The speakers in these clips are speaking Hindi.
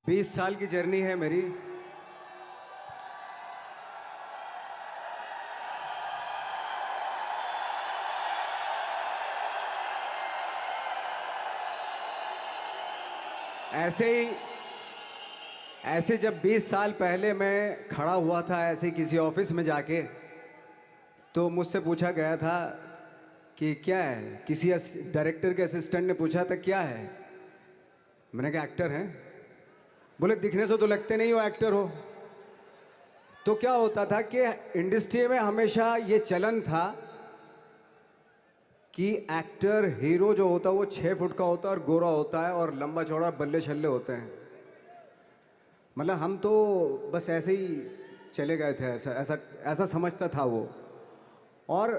20 साल की जर्नी है मेरी। ऐसे ही ऐसे जब 20 साल पहले मैं खड़ा हुआ था ऐसे किसी ऑफिस में जाके, तो मुझसे पूछा गया था कि क्या है। किसी डायरेक्टर के असिस्टेंट ने पूछा था क्या है। मैंने कहा एक्टर हैं। बोले दिखने से तो लगते नहीं हो एक्टर हो। तो क्या होता था कि इंडस्ट्री में हमेशा ये चलन था कि एक्टर हीरो जो होता है वो 6 फुट का होता है और गोरा होता है और लंबा चौड़ा बल्ले छल्ले होते हैं। मतलब हम तो बस ऐसे ही चले गए थे, ऐसा ऐसा ऐसा समझता था वो। और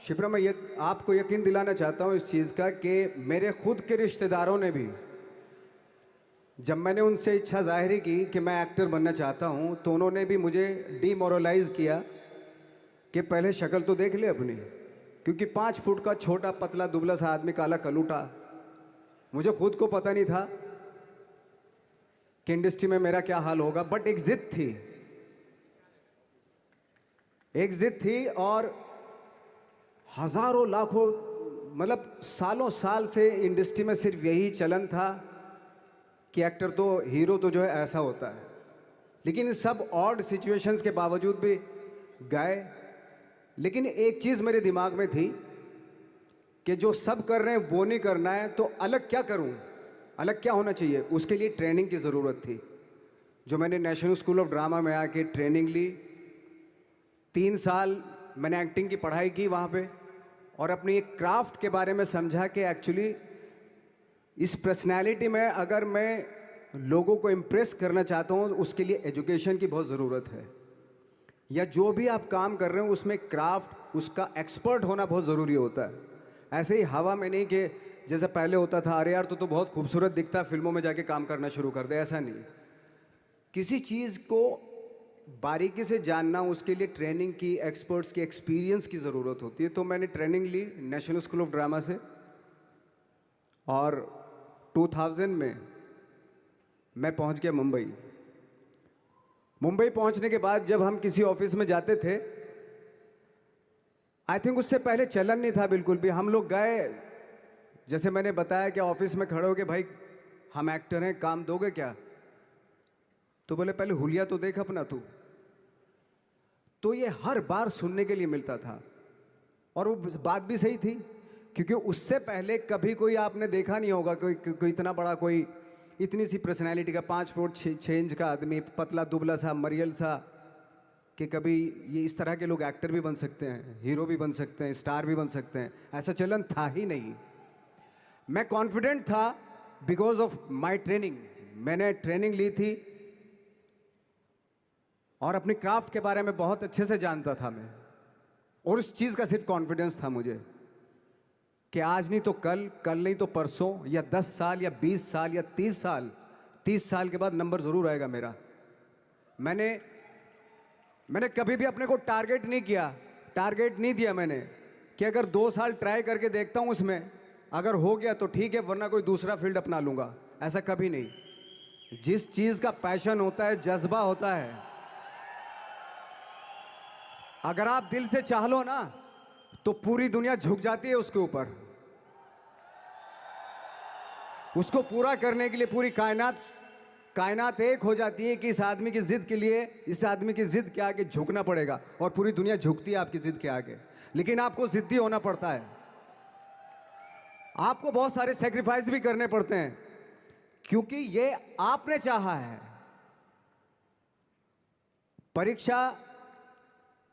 शिप्रा, मैं ये आपको यकीन दिलाना चाहता हूँ इस चीज़ का कि मेरे खुद के रिश्तेदारों ने भी, जब मैंने उनसे इच्छा जाहिर की कि मैं एक्टर बनना चाहता हूँ, तो उन्होंने भी मुझे डीमोरलाइज किया कि पहले शक्ल तो देख ले अपनी। क्योंकि 5 फुट का छोटा पतला दुबला सा आदमी, काला कलूटा, मुझे खुद को पता नहीं था कि इंडस्ट्री में मेरा क्या हाल होगा। बट एक जिद थी, एक जिद थी। और हजारों लाखों, मतलब सालों साल से इंडस्ट्री में सिर्फ यही चलन था कि एक्टर तो, हीरो तो जो है ऐसा होता है। लेकिन इन सब ऑड सिचुएशंस के बावजूद भी गए। लेकिन एक चीज़ मेरे दिमाग में थी कि जो सब कर रहे हैं वो नहीं करना है, तो अलग क्या करूं, अलग क्या होना चाहिए। उसके लिए ट्रेनिंग की ज़रूरत थी, जो मैंने नेशनल स्कूल ऑफ ड्रामा में आके ट्रेनिंग ली। 3 साल मैंने एक्टिंग की पढ़ाई की वहाँ पे, और अपनी एक क्राफ्ट के बारे में समझा कि एक्चुअली इस पर्सनैलिटी में अगर मैं लोगों को इम्प्रेस करना चाहता हूँ, उसके लिए एजुकेशन की बहुत ज़रूरत है। या जो भी आप काम कर रहे हो उसमें क्राफ्ट, उसका एक्सपर्ट होना बहुत ज़रूरी होता है। ऐसे ही हवा में नहीं कि जैसे पहले होता था, अरे यार तो बहुत खूबसूरत दिखता है, फिल्मों में जाके काम करना शुरू कर दे। ऐसा नहीं। किसी चीज़ को बारीकी से जानना, उसके लिए ट्रेनिंग की, एक्सपर्ट्स की, एक्सपीरियंस की ज़रूरत होती है। तो मैंने ट्रेनिंग ली नेशनल स्कूल ऑफ ड्रामा से, और 2000 में मैं पहुंच गया मुंबई। मुंबई पहुंचने के बाद जब हम किसी ऑफिस में जाते थे, आई थिंक उससे पहले चलन नहीं था बिल्कुल भी। हम लोग गए, जैसे मैंने बताया कि ऑफिस में खड़े हो के, भाई हम एक्टर हैं, काम दोगे क्या। तो बोले पहले हुलिया तो देख अपना तू। तो ये हर बार सुनने के लिए मिलता था, और वो बात भी सही थी। क्योंकि उससे पहले कभी कोई आपने देखा नहीं होगा कोई इतना बड़ा, कोई इतनी सी पर्सनैलिटी का 5 फुट 6 इंच का आदमी, पतला दुबला सा मरियल सा, कि कभी ये इस तरह के लोग एक्टर भी बन सकते हैं, हीरो भी बन सकते हैं, स्टार भी बन सकते हैं। ऐसा चलन था ही नहीं। मैं कॉन्फिडेंट था बिकॉज ऑफ माई ट्रेनिंग। मैंने ट्रेनिंग ली थी और अपनी क्राफ्ट के बारे में बहुत अच्छे से जानता था मैं। और उस चीज़ का सिर्फ कॉन्फिडेंस था मुझे कि आज नहीं तो कल, कल नहीं तो परसों, या 10 साल या 20 साल या 30 साल, 30 साल के बाद नंबर ज़रूर आएगा मेरा। मैंने कभी भी अपने को टारगेट नहीं किया, टारगेट नहीं दिया मैंने कि अगर 2 साल ट्राई करके देखता हूँ उसमें, अगर हो गया तो ठीक है, वरना कोई दूसरा फील्ड अपना लूँगा। ऐसा कभी नहीं। जिस चीज़ का पैशन होता है, जज्बा होता है, अगर आप दिल से चाह लो ना, तो पूरी दुनिया झुक जाती है उसके ऊपर। उसको पूरा करने के लिए पूरी कायनात एक हो जाती है कि इस आदमी की जिद के लिए, इस आदमी की जिद के आगे झुकना पड़ेगा। और पूरी दुनिया झुकती है आपकी जिद के आगे। लेकिन आपको जिद्दी होना पड़ता है, आपको बहुत सारे सेक्रीफाइस भी करने पड़ते हैं, क्योंकि ये आपने चाहा है। परीक्षा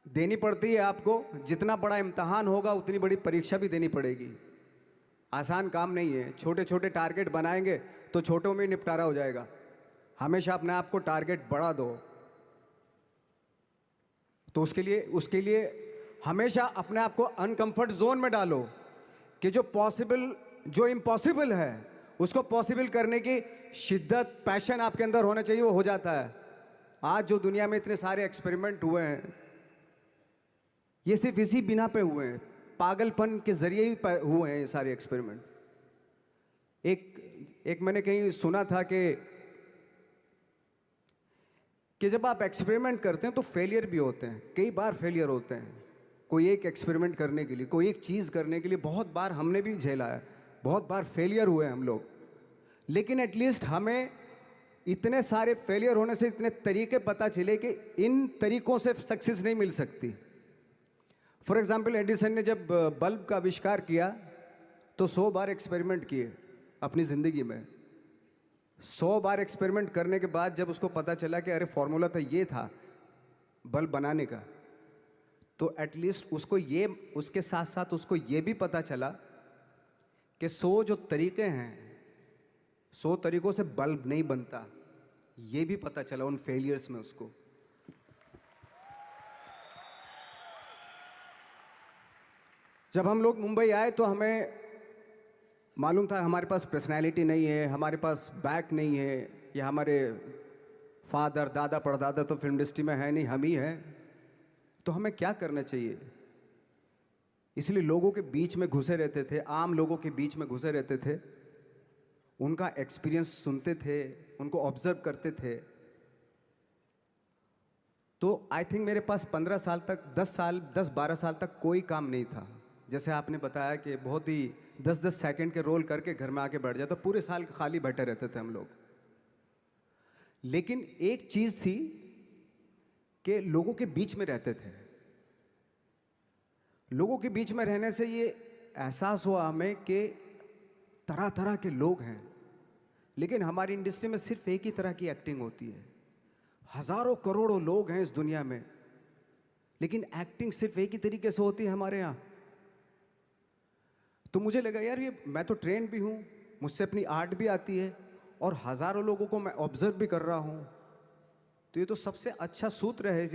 देनी पड़ती है आपको, जितना बड़ा इम्तहान होगा उतनी बड़ी परीक्षा भी देनी पड़ेगी। आसान काम नहीं है। छोटे छोटे टारगेट बनाएंगे तो छोटों में निपटारा हो जाएगा। हमेशा अपने आप को टारगेट बढ़ा दो। तो उसके लिए हमेशा अपने आप को अनकंफर्ट जोन में डालो कि जो इम्पॉसिबल है उसको पॉसिबल करने की शिद्दत, पैशन आपके अंदर होना चाहिए, वो हो जाता है। आज जो दुनिया में इतने सारे एक्सपेरिमेंट हुए हैं, ये सिर्फ इसी बिना पे हुए हैं, पागलपन के जरिए ही हुए हैं ये सारे एक्सपेरिमेंट। एक मैंने कहीं सुना था कि कि जब आप एक्सपेरिमेंट करते हैं तो फेलियर भी होते हैं, कई बार फेलियर होते हैं। कोई एक एक्सपेरिमेंट करने के लिए, कोई एक चीज़ करने के लिए बहुत बार हमने भी झेला है, बहुत बार फेलियर हुए हम लोग। लेकिन एटलीस्ट हमें इतने सारे फेलियर होने से इतने तरीके पता चले कि इन तरीकों से सक्सेस नहीं मिल सकती। फॉर एग्जाम्पल, एडिसन ने जब बल्ब का आविष्कार किया तो 100 बार एक्सपेरिमेंट किए अपनी ज़िंदगी में। 100 बार एक्सपेरिमेंट करने के बाद जब उसको पता चला कि अरे फॉर्मूला तो ये था बल्ब बनाने का, तो एटलीस्ट उसको ये, उसके साथ साथ उसको ये भी पता चला कि 100 जो तरीके हैं, 100 तरीकों से बल्ब नहीं बनता, ये भी पता चला उन फेलियर्स में उसको। जब हम लोग मुंबई आए तो हमें मालूम था हमारे पास पर्सनैलिटी नहीं है, हमारे पास बैक नहीं है, या हमारे फादर दादा परदादा तो फिल्म इंडस्ट्री में है नहीं, हम ही हैं। तो हमें क्या करना चाहिए? इसलिए लोगों के बीच में घुसे रहते थे, आम लोगों के बीच में घुसे रहते थे, उनका एक्सपीरियंस सुनते थे, उनको ऑब्जर्व करते थे। तो आई थिंक मेरे पास 15 साल तक, 10-12 साल तक कोई काम नहीं था। जैसे आपने बताया कि बहुत ही 10-10 सेकंड के रोल करके घर में आके बैठ जाए, तो पूरे साल खाली बैठे रहते थे हम लोग। लेकिन एक चीज़ थी कि लोगों के बीच में रहते थे। लोगों के बीच में रहने से ये एहसास हुआ हमें कि तरह तरह के लोग हैं, लेकिन हमारी इंडस्ट्री में सिर्फ एक ही तरह की एक्टिंग होती है। हजारों करोड़ों लोग हैं इस दुनिया में, लेकिन एक्टिंग सिर्फ एक ही तरीके से होती है हमारे यहाँ। तो मुझे लगा यार, ये मैं तो ट्रेन भी हूँ, मुझसे अपनी आर्ट भी आती है, और हजारों लोगों को मैं ऑब्जर्व भी कर रहा हूँ, तो ये तो सबसे अच्छा सूत्र है।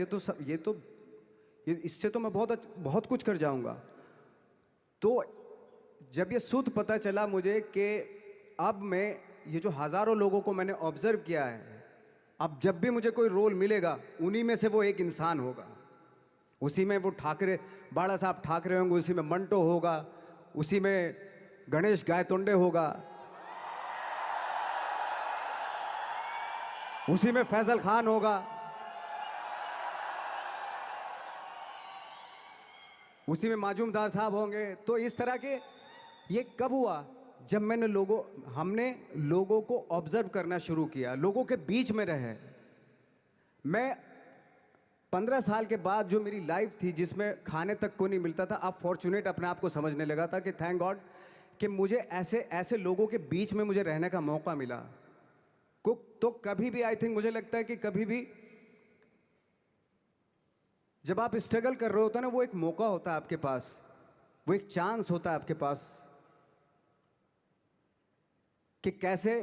ये इससे तो मैं बहुत कुछ कर जाऊँगा। तो जब ये सूत्र पता चला मुझे कि अब मैं ये जो हजारों लोगों को मैंने ऑब्जर्व किया है, अब जब भी मुझे कोई रोल मिलेगा उन्हीं में से वो एक इंसान होगा। उसी में वो ठाकरे, बाला साहब ठाकरे होंगे, उसी में मंटो होगा, उसी में गणेश गायतोंडे होगा, उसी में फैजल खान होगा, उसी में माजूमदार साहब होंगे। तो इस तरह के, ये कब हुआ? जब हमने लोगों को ऑब्जर्व करना शुरू किया, लोगों के बीच में रहे। मैं 15 साल के बाद जो मेरी लाइफ थी, जिसमें खाने तक को नहीं मिलता था, अब फॉर्चुनेट अपने आप को समझने लगा था कि थैंक गॉड कि मुझे ऐसे ऐसे लोगों के बीच में मुझे रहने का मौका मिला। तो कभी भी, आई थिंक मुझे लगता है कि कभी भी जब आप स्ट्रगल कर रहे होते हैं ना, वो एक मौका होता है आपके पास, वो एक चांस होता है आपके पास कि कैसे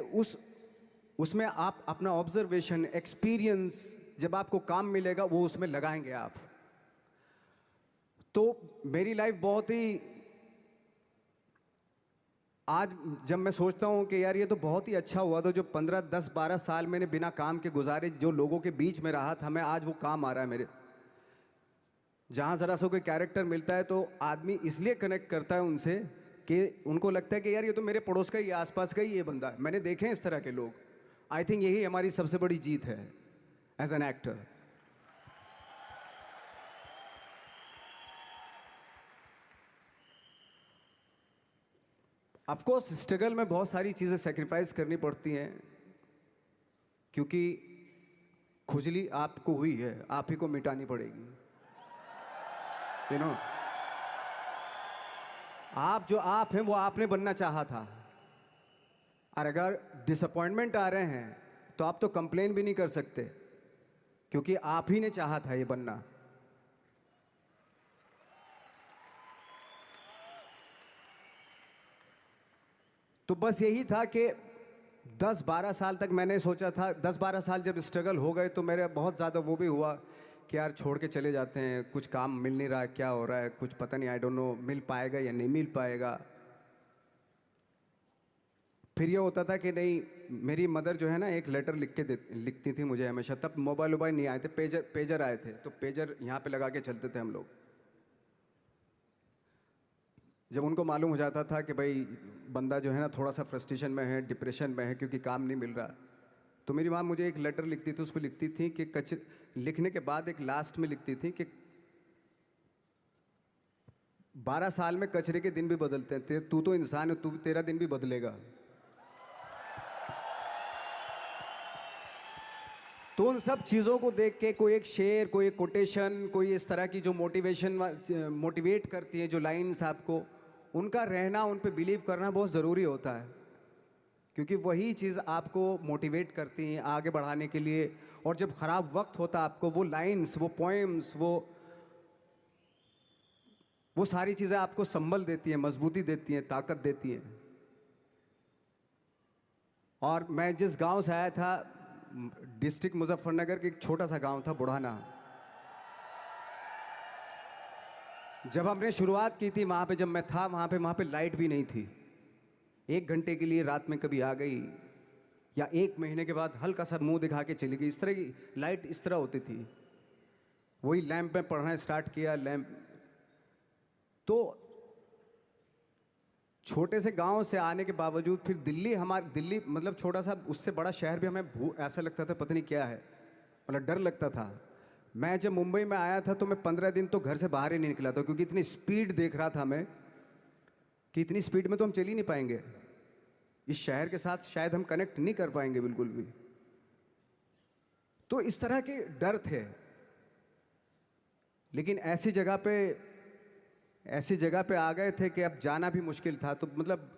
उसमें आप अपना ऑब्जर्वेशन, एक्सपीरियंस, जब आपको काम मिलेगा वो उसमें लगाएंगे आप। तो मेरी लाइफ बहुत ही, आज जब मैं सोचता हूँ कि यार ये तो बहुत ही अच्छा हुआ, तो जो 15, 10, 12 साल मैंने बिना काम के गुजारे, जो लोगों के बीच में रहा था मैं, आज वो काम आ रहा है मेरे। जहाँ ज़रा सा कोई कैरेक्टर मिलता है तो आदमी इसलिए कनेक्ट करता है उनसे कि उनको लगता है कि यार ये तो मेरे पड़ोस का ही, आसपास का ही ये बंदा है। मैंने देखे हैं इस तरह के लोग। आई थिंक यही हमारी सबसे बड़ी जीत है as an actor. Of course struggle में बहुत सारी चीज़ें सेक्रीफाइस करनी पड़ती हैं, क्योंकि खुजली आपको हुई है, आप ही को मिटानी पड़ेगी। यू नो, आप जो आप हैं वो आपने बनना चाहा था, और अगर डिसअपॉइंटमेंट आ रहे हैं तो आप तो कंप्लेन भी नहीं कर सकते, क्योंकि आप ही ने चाहा था ये बनना। तो बस यही था कि 10-12 साल तक मैंने सोचा था, 10-12 साल जब स्ट्रगल हो गए तो मेरे बहुत ज़्यादा वो भी हुआ कि यार छोड़ के चले जाते हैं, कुछ काम मिल नहीं रहा है, क्या हो रहा है कुछ पता नहीं, आई डोंट नो मिल पाएगा या नहीं मिल पाएगा। फिर ये होता था कि नहीं, मेरी मदर जो है ना, एक लेटर लिखती थी मुझे हमेशा। तब मोबाइल नहीं आए थे, पेजर आए थे, तो पेजर यहाँ पे लगा के चलते थे हम लोग। जब उनको मालूम हो जाता था कि भाई बंदा जो है ना थोड़ा सा फ्रस्ट्रेशन में है, डिप्रेशन में है, क्योंकि काम नहीं मिल रहा, तो मेरी माँ मुझे एक लेटर लिखती थी, उस पर लिखती थी कि लिखने के बाद एक लास्ट में लिखती थी कि 12 साल में कचरे के दिन भी बदलते हैं, तू तो इंसान है, तेरा दिन भी बदलेगा। तो उन सब चीज़ों को देख के कोई एक शेर, कोई एक कोटेशन, कोई इस तरह की जो मोटिवेट करती है, जो लाइंस आपको, उनका रहना, उन पे बिलीव करना बहुत ज़रूरी होता है, क्योंकि वही चीज़ आपको मोटिवेट करती हैं आगे बढ़ाने के लिए। और जब ख़राब वक्त होता है आपको, वो लाइंस, वो पोएम्स, वो सारी चीज़ें आपको संबल देती हैं, मजबूती देती हैं, ताकत देती हैं। और मैं जिस गांव से आया था, डिस्ट्रिक्ट मुजफ्फरनगर के एक छोटा सा गांव था बुढ़ाना। जब हमने शुरुआत की थी वहाँ पे, जब मैं था वहाँ पे लाइट भी नहीं थी। 1 घंटे के लिए रात में कभी आ गई, या 1 महीने के बाद हल्का सा मुंह दिखा के चली गई। इस तरह की लाइट इस तरह होती थी। वही लैंप में पढ़ना स्टार्ट किया, लैंप। तो छोटे से गांव से आने के बावजूद फिर दिल्ली मतलब छोटा सा, उससे बड़ा शहर भी हमें ऐसा लगता था पता नहीं क्या है, मतलब डर लगता था। मैं जब मुंबई में आया था तो मैं 15 दिन तो घर से बाहर ही नहीं निकला था, क्योंकि इतनी स्पीड देख रहा था मैं कि इतनी स्पीड में तो हम चल ही नहीं पाएंगे, इस शहर के साथ शायद हम कनेक्ट नहीं कर पाएंगे बिल्कुल भी। तो इस तरह के डर थे। लेकिन ऐसी जगह पे आ गए थे कि अब जाना भी मुश्किल था। तो मतलब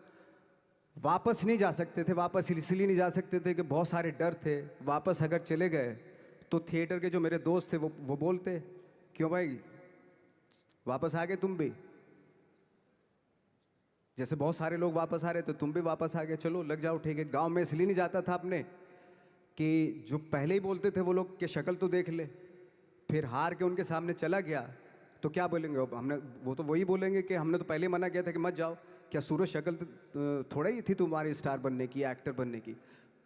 वापस नहीं जा सकते थे। वापस इसलिए नहीं जा सकते थे कि बहुत सारे डर थे। वापस अगर चले गए तो थिएटर के जो मेरे दोस्त थे वो बोलते, क्यों भाई वापस आ गए तुम भी, जैसे बहुत सारे लोग वापस आ रहे तो तुम भी वापस आ गए, चलो लग जाओ ठीक है। गांव में इसलिए नहीं जाता था अपने कि जो पहले ही बोलते थे वो लोग कि शक्ल तो देख ले, फिर हार के उनके सामने चला गया तो क्या बोलेंगे वो तो वही बोलेंगे कि हमने तो पहले मना किया था कि मत जाओ, क्या सूरज शक्ल थोड़ा ही थी तुम्हारी स्टार बनने की, एक्टर बनने की।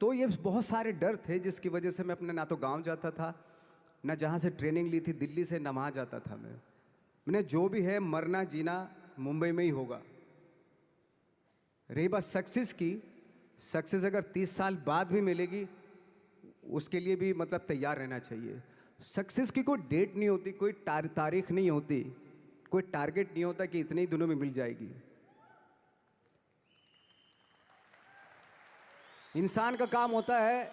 तो ये बहुत सारे डर थे जिसकी वजह से मैं अपने ना तो गांव जाता था, ना जहाँ से ट्रेनिंग ली थी दिल्ली से, ना वहाँ जाता था। मैंने जो भी है मरना जीना मुंबई में ही होगा। रही बात सक्सेस की, सक्सेस अगर 30 साल बाद भी मिलेगी उसके लिए भी मतलब तैयार रहना चाहिए। सक्सेस की कोई डेट नहीं होती, कोई तारीख नहीं होती, कोई टारगेट नहीं होता कि इतने ही दिनों में मिल जाएगी। इंसान का काम होता है,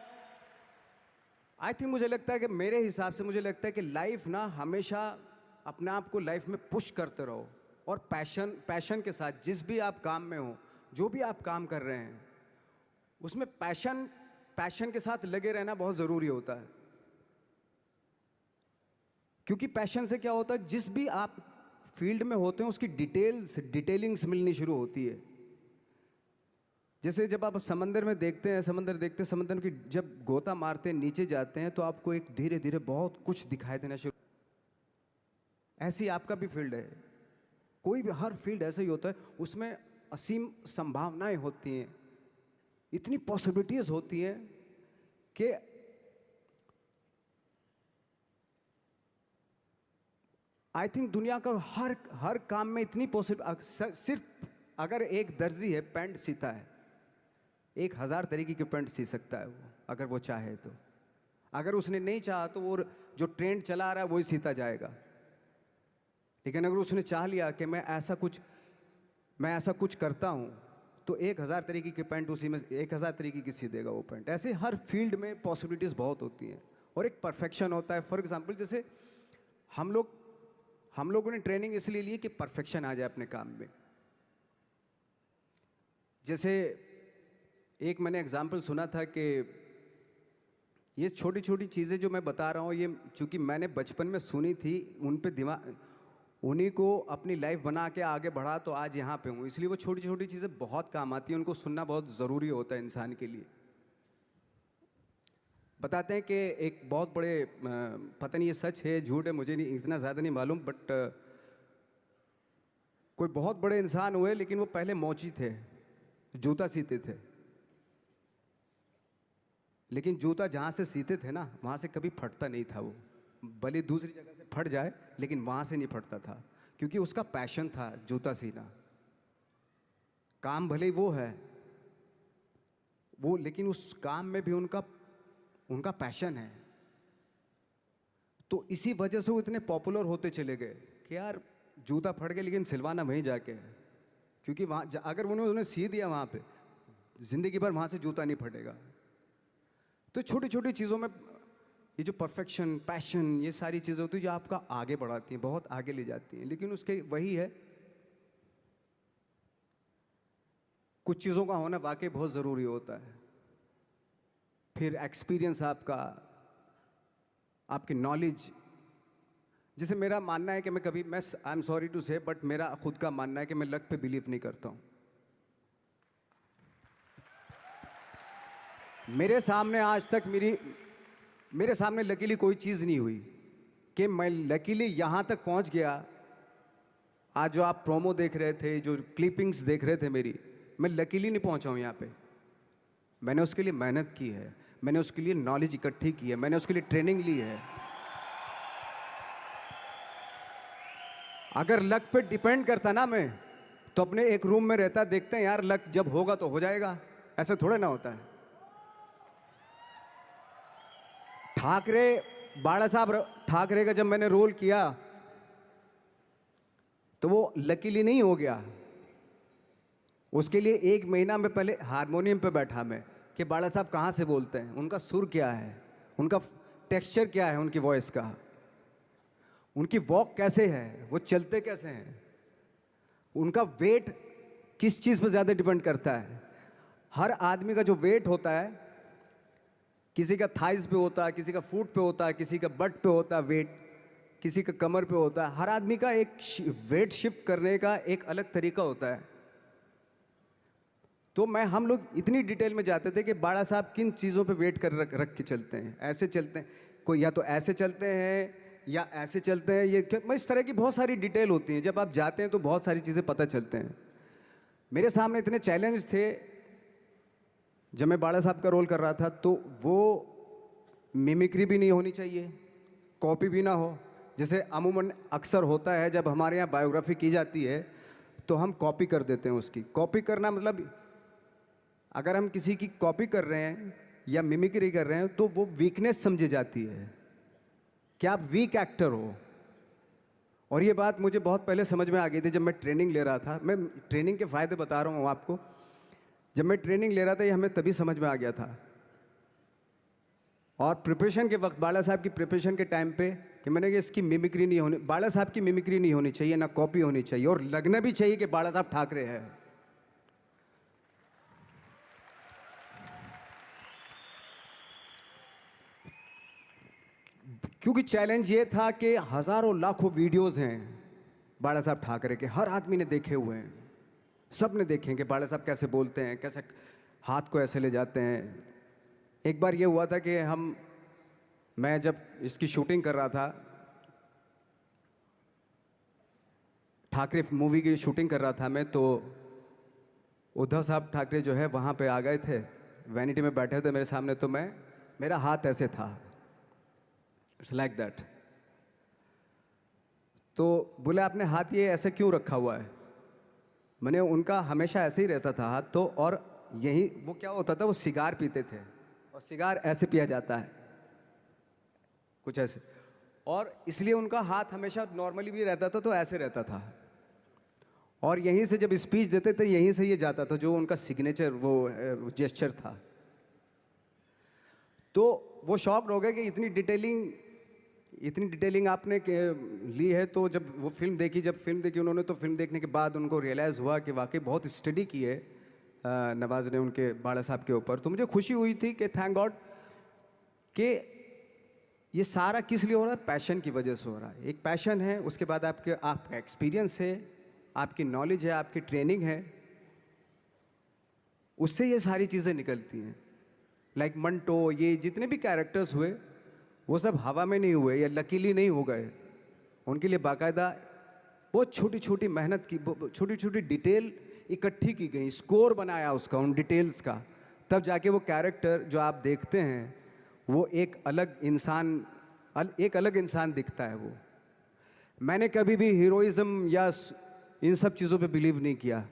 आई थिंक मुझे लगता है कि मेरे हिसाब से मुझे लगता है कि लाइफ ना हमेशा अपने आप को लाइफ में पुश करते रहो, और पैशन के साथ जिस भी आप काम में हो, जो भी आप काम कर रहे हैं उसमें पैशन के साथ लगे रहना बहुत ज़रूरी होता है। क्योंकि पैशन से क्या होता है, जिस भी आप फील्ड में होते हैं उसकी डिटेलिंग्स मिलनी शुरू होती है। जैसे जब आप समंदर में देखते हैं, समंदर की जब गोता मारते हैं, नीचे जाते हैं तो आपको एक धीरे धीरे बहुत कुछ दिखाई देना शुरू। ऐसी आपका भी फील्ड है, कोई भी हर फील्ड ऐसा ही होता है, उसमें असीम संभावनाएं होती हैं, इतनी पॉसिबिलिटीज होती हैं कि आई थिंक दुनिया का हर काम में इतनी सिर्फ अगर एक दर्जी है पैंट सीता है, 1000 तरीके की पैंट सी सकता है वो, अगर वो चाहे तो। अगर उसने नहीं चाहा तो वो जो ट्रेंड चला आ रहा है वही सीता जाएगा। लेकिन अगर उसने चाह लिया कि मैं ऐसा कुछ करता हूँ, तो 1000 तरीके की पैंट उसी में 1000 तरीके की सी देगा वो पैंट। ऐसे हर फील्ड में पॉसिबिलिटीज़ बहुत होती हैं और एक परफेक्शन होता है। फॉर एग्जांपल जैसे हम लोगों ने ट्रेनिंग इसलिए ली कि परफेक्शन आ जाए अपने काम में। जैसे एक मैंने एग्जांपल सुना था कि ये छोटी छोटी चीज़ें जो मैं बता रहा हूँ, ये चूँकि मैंने बचपन में सुनी थी, उन पे उन्हीं को अपनी लाइफ बना के आगे बढ़ा तो आज यहाँ पे हूँ। इसलिए वो छोटी छोटी चीज़ें बहुत काम आती हैं, उनको सुनना बहुत ज़रूरी होता है इंसान के लिए। बताते हैं कि एक बहुत बड़े, पता नहीं ये सच है झूठ है, मुझे नहीं इतना ज़्यादा नहीं मालूम, बट कोई बहुत बड़े इंसान हुए, लेकिन वो पहले मोची थे, जूता सीते थे। लेकिन जूता जहाँ से सीते थे ना, वहाँ से कभी फटता नहीं था वो, भले दूसरी जगह से फट जाए लेकिन वहाँ से नहीं फटता था, क्योंकि उसका पैशन था जूता सीना। काम भले ही वो है वो, लेकिन उस काम में भी उनका उनका पैशन है। तो इसी वजह से वो इतने पॉपुलर होते चले गए कि यार जूता फट गया लेकिन सिलवाना वहीं जाके है, क्योंकि वहाँ अगर उन्हें सी दिया वहाँ पे, ज़िंदगी भर वहाँ से जूता नहीं फटेगा। तो छोटी छोटी चीज़ों में ये जो परफेक्शन, पैशन, ये सारी चीज़ें होती हैं जो आपका आगे बढ़ाती हैं, बहुत आगे ले जाती हैं। लेकिन उसके वही है, कुछ चीज़ों का होना वाकई बहुत ज़रूरी होता है। फिर एक्सपीरियंस आपका, आपकी नॉलेज। जैसे मेरा मानना है कि मैं आई एम सॉरी टू से, बट मेरा खुद का मानना है कि मैं लक पे बिलीव नहीं करता हूँ। मेरे सामने आज तक मेरे सामने लकीली कोई चीज़ नहीं हुई कि मैं लकीली यहाँ तक पहुँच गया। आज जो आप प्रोमो देख रहे थे, जो क्लिपिंग्स देख रहे थे मेरी, मैं लकीली नहीं पहुँचा हूँ यहाँ पे। मैंने उसके लिए मेहनत की है, मैंने उसके लिए नॉलेज इकट्ठी की है, मैंने उसके लिए ट्रेनिंग ली है। अगर लक पे डिपेंड करता ना मैं, तो अपने एक रूम में रहता, देखते हैं यार लक जब होगा तो हो जाएगा, ऐसा थोड़ा ना होता है। बाला साहब ठाकरे का जब मैंने रोल किया तो वो लकीली नहीं हो गया। उसके लिए 1 महीना में पहले हारमोनियम पे बैठा मैं कि बाला साहब कहाँ से बोलते हैं, उनका सुर क्या है, उनका टेक्सचर क्या है, उनकी वॉइस का, उनकी वॉक कैसे है, वो चलते कैसे हैं, उनका वेट किस चीज़ पर ज़्यादा डिपेंड करता है। हर आदमी का जो वेट होता है, किसी का थाइस पे होता है, किसी का फुट पे होता है, किसी का बट पे होता है वेट, किसी का कमर पे होता है। हर आदमी का एक वेट शिफ्ट करने का एक अलग तरीका होता है। तो हम लोग इतनी डिटेल में जाते थे कि बाड़ा साहब किन चीज़ों पे वेट कर रख के चलते हैं, ऐसे चलते हैं, कोई या तो ऐसे चलते हैं या ऐसे चलते हैं, इस तरह की बहुत सारी डिटेल होती हैं। जब आप जाते हैं तो बहुत सारी चीज़ें पता चलते हैं। मेरे सामने इतने चैलेंज थे जब मैं बाड़ा साहब का रोल कर रहा था, तो वो मिमिक्री भी नहीं होनी चाहिए, कॉपी भी ना हो। जैसे अमूमन अक्सर होता है जब हमारे यहाँ बायोग्राफी की जाती है तो हम कॉपी कर देते हैं उसकी। कॉपी करना मतलब अगर हम किसी की कॉपी कर रहे हैं या मिमिक्री कर रहे हैं तो वो वीकनेस समझी जाती है कि आप वीक एक्टर हो। और ये बात मुझे बहुत पहले समझ में आ गई थी जब मैं ट्रेनिंग ले रहा था। मैं ट्रेनिंग के फ़ायदे बता रहा हूँ आपको। जब मैं ट्रेनिंग ले रहा था ये हमें तभी समझ में आ गया था। और प्रिपरेशन के वक्त, बाला साहब की प्रिपरेशन के टाइम पे, कि मैंने कि इसकी मिमिक्री नहीं होनी, बाला साहब की मिमिक्री नहीं होनी चाहिए, ना कॉपी होनी चाहिए, और लगना भी चाहिए कि बाला साहब ठाकरे है। क्योंकि चैलेंज ये था कि हज़ारों लाखों वीडियोस हैं बाला साहब ठाकरे के, हर आदमी ने देखे हुए हैं, सब ने देखे कि बाला साहब कैसे बोलते हैं, कैसे हाथ को ऐसे ले जाते हैं। एक बार ये हुआ था कि मैं जब इसकी शूटिंग कर रहा था, ठाकरे मूवी की शूटिंग कर रहा था मैं, तो उद्धव साहब ठाकरे जो है वहाँ पे आ गए थे, वैनिटी में बैठे थे मेरे सामने। तो मेरा हाथ ऐसे था, इट्स लाइक दैट। तो बोले आपने हाथ ये ऐसे क्यों रखा हुआ है? मैंने उनका हमेशा ऐसे ही रहता था हाथ। तो और यही वो क्या होता था, वो सिगार पीते थे, और सिगार ऐसे पिया जाता है कुछ ऐसे, और इसलिए उनका हाथ हमेशा नॉर्मली भी रहता था तो ऐसे रहता था। और यहीं से जब स्पीच देते थे यहीं से ये जाता था, जो उनका सिग्नेचर वो जेस्चर था। तो वो शॉक्ड हो गए कि इतनी डिटेलिंग आपने ली है। तो जब फिल्म देखी उन्होंने, तो फिल्म देखने के बाद उनको रियलाइज़ हुआ कि वाकई बहुत स्टडी की है नवाज ने उनके बाड़ा साहब के ऊपर। तो मुझे खुशी हुई थी कि थैंक गॉड कि ये सारा किस लिए हो रहा है, पैशन की वजह से हो रहा है। एक पैशन है, उसके बाद आपका एक्सपीरियंस है, आपकी नॉलेज है, आपकी ट्रेनिंग है, उससे ये सारी चीज़ें निकलती हैं। लाइक मंटो, ये जितने भी कैरेक्टर्स हुए वो सब हवा में नहीं हुए या लकीली नहीं हो गए। उनके लिए बाकायदा बहुत छोटी छोटी मेहनत की, छोटी छोटी डिटेल इकट्ठी की गई, स्कोर बनाया उसका, उन डिटेल्स का, तब जाके वो कैरेक्टर जो आप देखते हैं वो एक अलग इंसान दिखता है। वो मैंने कभी भी हीरोइज्म या इन सब चीज़ों पे बिलीव नहीं किया।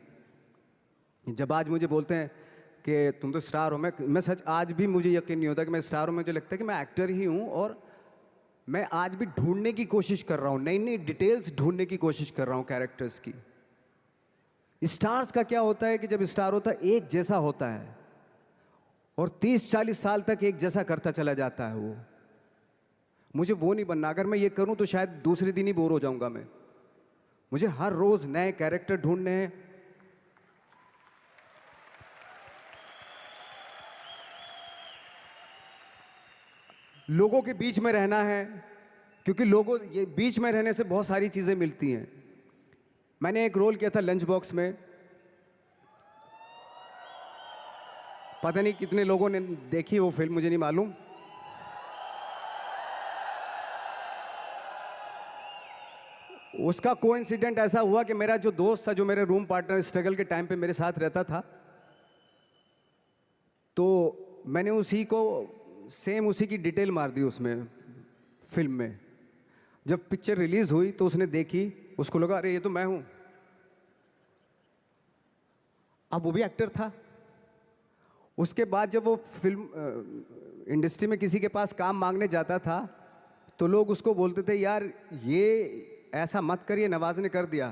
जब आज मुझे बोलते हैं कि तुम तो स्टार हो। मैं सच आज भी मुझे यकीन नहीं होता कि मैं स्टार हूँ। मुझे लगता है कि मैं एक्टर ही हूँ, और मैं आज भी ढूंढने की कोशिश कर रहा हूँ, नई नई डिटेल्स ढूंढने की कोशिश कर रहा हूँ कैरेक्टर्स की। स्टार्स का क्या होता है कि जब स्टार होता है एक जैसा होता है, और 30-40 साल तक एक जैसा करता चला जाता है वो। मुझे वो नहीं बनना। अगर मैं ये करूं तो शायद दूसरे दिन ही बोर हो जाऊंगा मैं। मुझे हर रोज नए कैरेक्टर ढूंढने हैं। लोगों के बीच में रहना है, क्योंकि लोगों ये बीच में रहने से बहुत सारी चीजें मिलती हैं। मैंने एक रोल किया था लंच बॉक्स में। पता नहीं कितने लोगों ने देखी वो फिल्म, मुझे नहीं मालूम। उसका कोइंसिडेंट ऐसा हुआ कि मेरा जो दोस्त था, जो मेरे रूम पार्टनर स्ट्रगल के टाइम पे मेरे साथ रहता था, तो मैंने उसी को सेम उसी की डिटेल मार दी उसमें फिल्म में। जब पिक्चर रिलीज हुई तो उसने देखी, उसको लगा अरे ये तो मैं हूं। अब वो भी एक्टर था। उसके बाद जब वो फिल्म इंडस्ट्री में किसी के पास काम मांगने जाता था, तो लोग उसको बोलते थे यार ये ऐसा मत कर, ये नवाज ने कर दिया,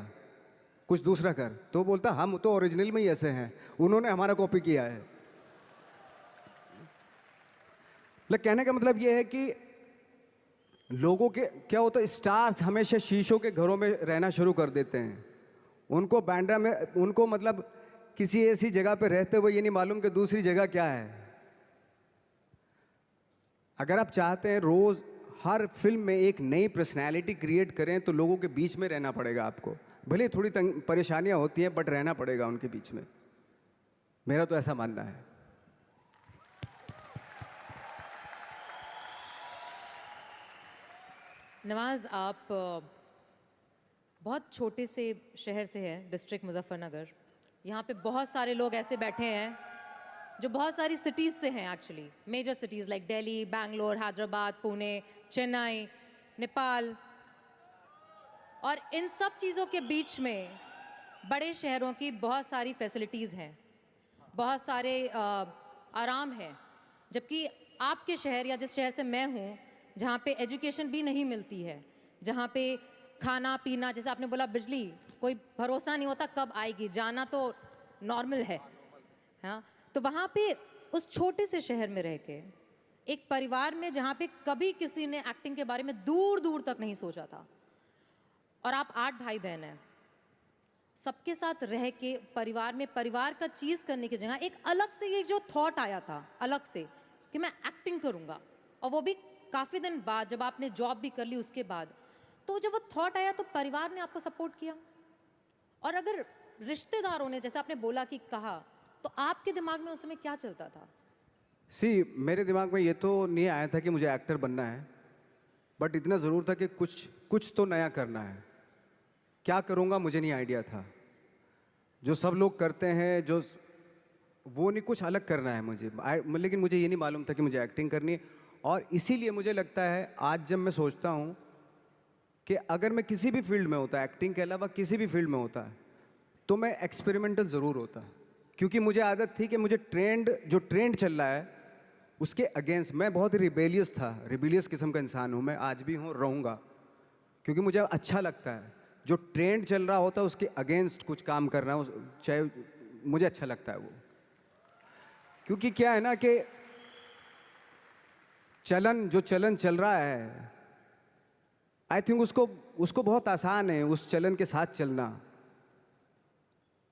कुछ दूसरा कर। तो बोलता हम तो ओरिजिनल में ही ऐसे हैं, उन्होंने हमारा कॉपी किया है। लेकिन कहने का मतलब ये है कि लोगों के क्या होता है, स्टार्स हमेशा शीशों के घरों में रहना शुरू कर देते हैं। उनको बांद्रा में, उनको मतलब किसी ऐसी जगह पे रहते हुए ये नहीं मालूम कि दूसरी जगह क्या है। अगर आप चाहते हैं रोज हर फिल्म में एक नई पर्सनैलिटी क्रिएट करें, तो लोगों के बीच में रहना पड़ेगा आपको। भले थोड़ी परेशानियां होती हैं, बट रहना पड़ेगा उनके बीच में। मेरा तो ऐसा मानना है। नवाज, आप बहुत छोटे से शहर से हैं, डिस्ट्रिक्ट मुजफ्फरनगर। यहाँ पे बहुत सारे लोग ऐसे बैठे हैं जो बहुत सारी सिटीज़ से हैं actually, major cities like Delhi, Bangalore, Hyderabad, Pune, Chennai, Nepal. और इन सब चीज़ों के बीच में बड़े शहरों की बहुत सारी फैसिलिटीज़ हैं, बहुत सारे आराम हैं। जबकि आपके शहर या जिस शहर से मैं हूँ, जहाँ पे एजुकेशन भी नहीं मिलती है, जहाँ पे खाना पीना, जैसे आपने बोला बिजली, कोई भरोसा नहीं होता कब आएगी, जाना तो नॉर्मल है। हाँ, तो वहाँ पे उस छोटे से शहर में रह के एक परिवार में जहाँ पे कभी किसी ने एक्टिंग के बारे में दूर दूर तक नहीं सोचा था, और आप 8 भाई बहन हैं, सबके साथ रह के परिवार में परिवार का चीज़ करने की जगह एक अलग से ये जो थॉट आया था अलग से कि मैं एक्टिंग करूँगा, और वो भी काफ़ी दिन बाद जब आपने जॉब भी कर ली उसके बाद, तो जब वो थॉट आया तो परिवार ने आपको सपोर्ट किया। और अगर रिश्तेदारों ने, जैसे आपने बोला कि कहा, तो आपके दिमाग में उस समय क्या चलता था? मेरे दिमाग में ये तो नहीं आया था कि मुझे एक्टर बनना है, बट इतना ज़रूर था कि कुछ तो नया करना है। क्या करूँगा मुझे नहीं आइडिया था। जो सब लोग करते हैं जो वो नहीं, कुछ अलग करना है मुझे। लेकिन मुझे ये नहीं मालूम था कि मुझे एक्टिंग करनी है। और इसीलिए मुझे लगता है आज जब मैं सोचता हूँ कि अगर मैं किसी भी फील्ड में होता, एक्टिंग के अलावा किसी भी फील्ड में होता, तो मैं एक्सपेरिमेंटल ज़रूर होता। क्योंकि मुझे आदत थी कि मुझे जो ट्रेंड चल रहा है उसके अगेंस्ट, मैं बहुत ही रिबेलियस था, रिबेलियस किस्म का इंसान हूँ मैं, आज भी हूँ, रहूँगा। क्योंकि मुझे अच्छा लगता है जो ट्रेंड चल रहा होता है उसके अगेंस्ट कुछ काम करना, चाहे मुझे अच्छा लगता है वो। क्योंकि क्या है ना कि जो चलन चल रहा है, आई थिंक उसको बहुत आसान है उस चलन के साथ चलना।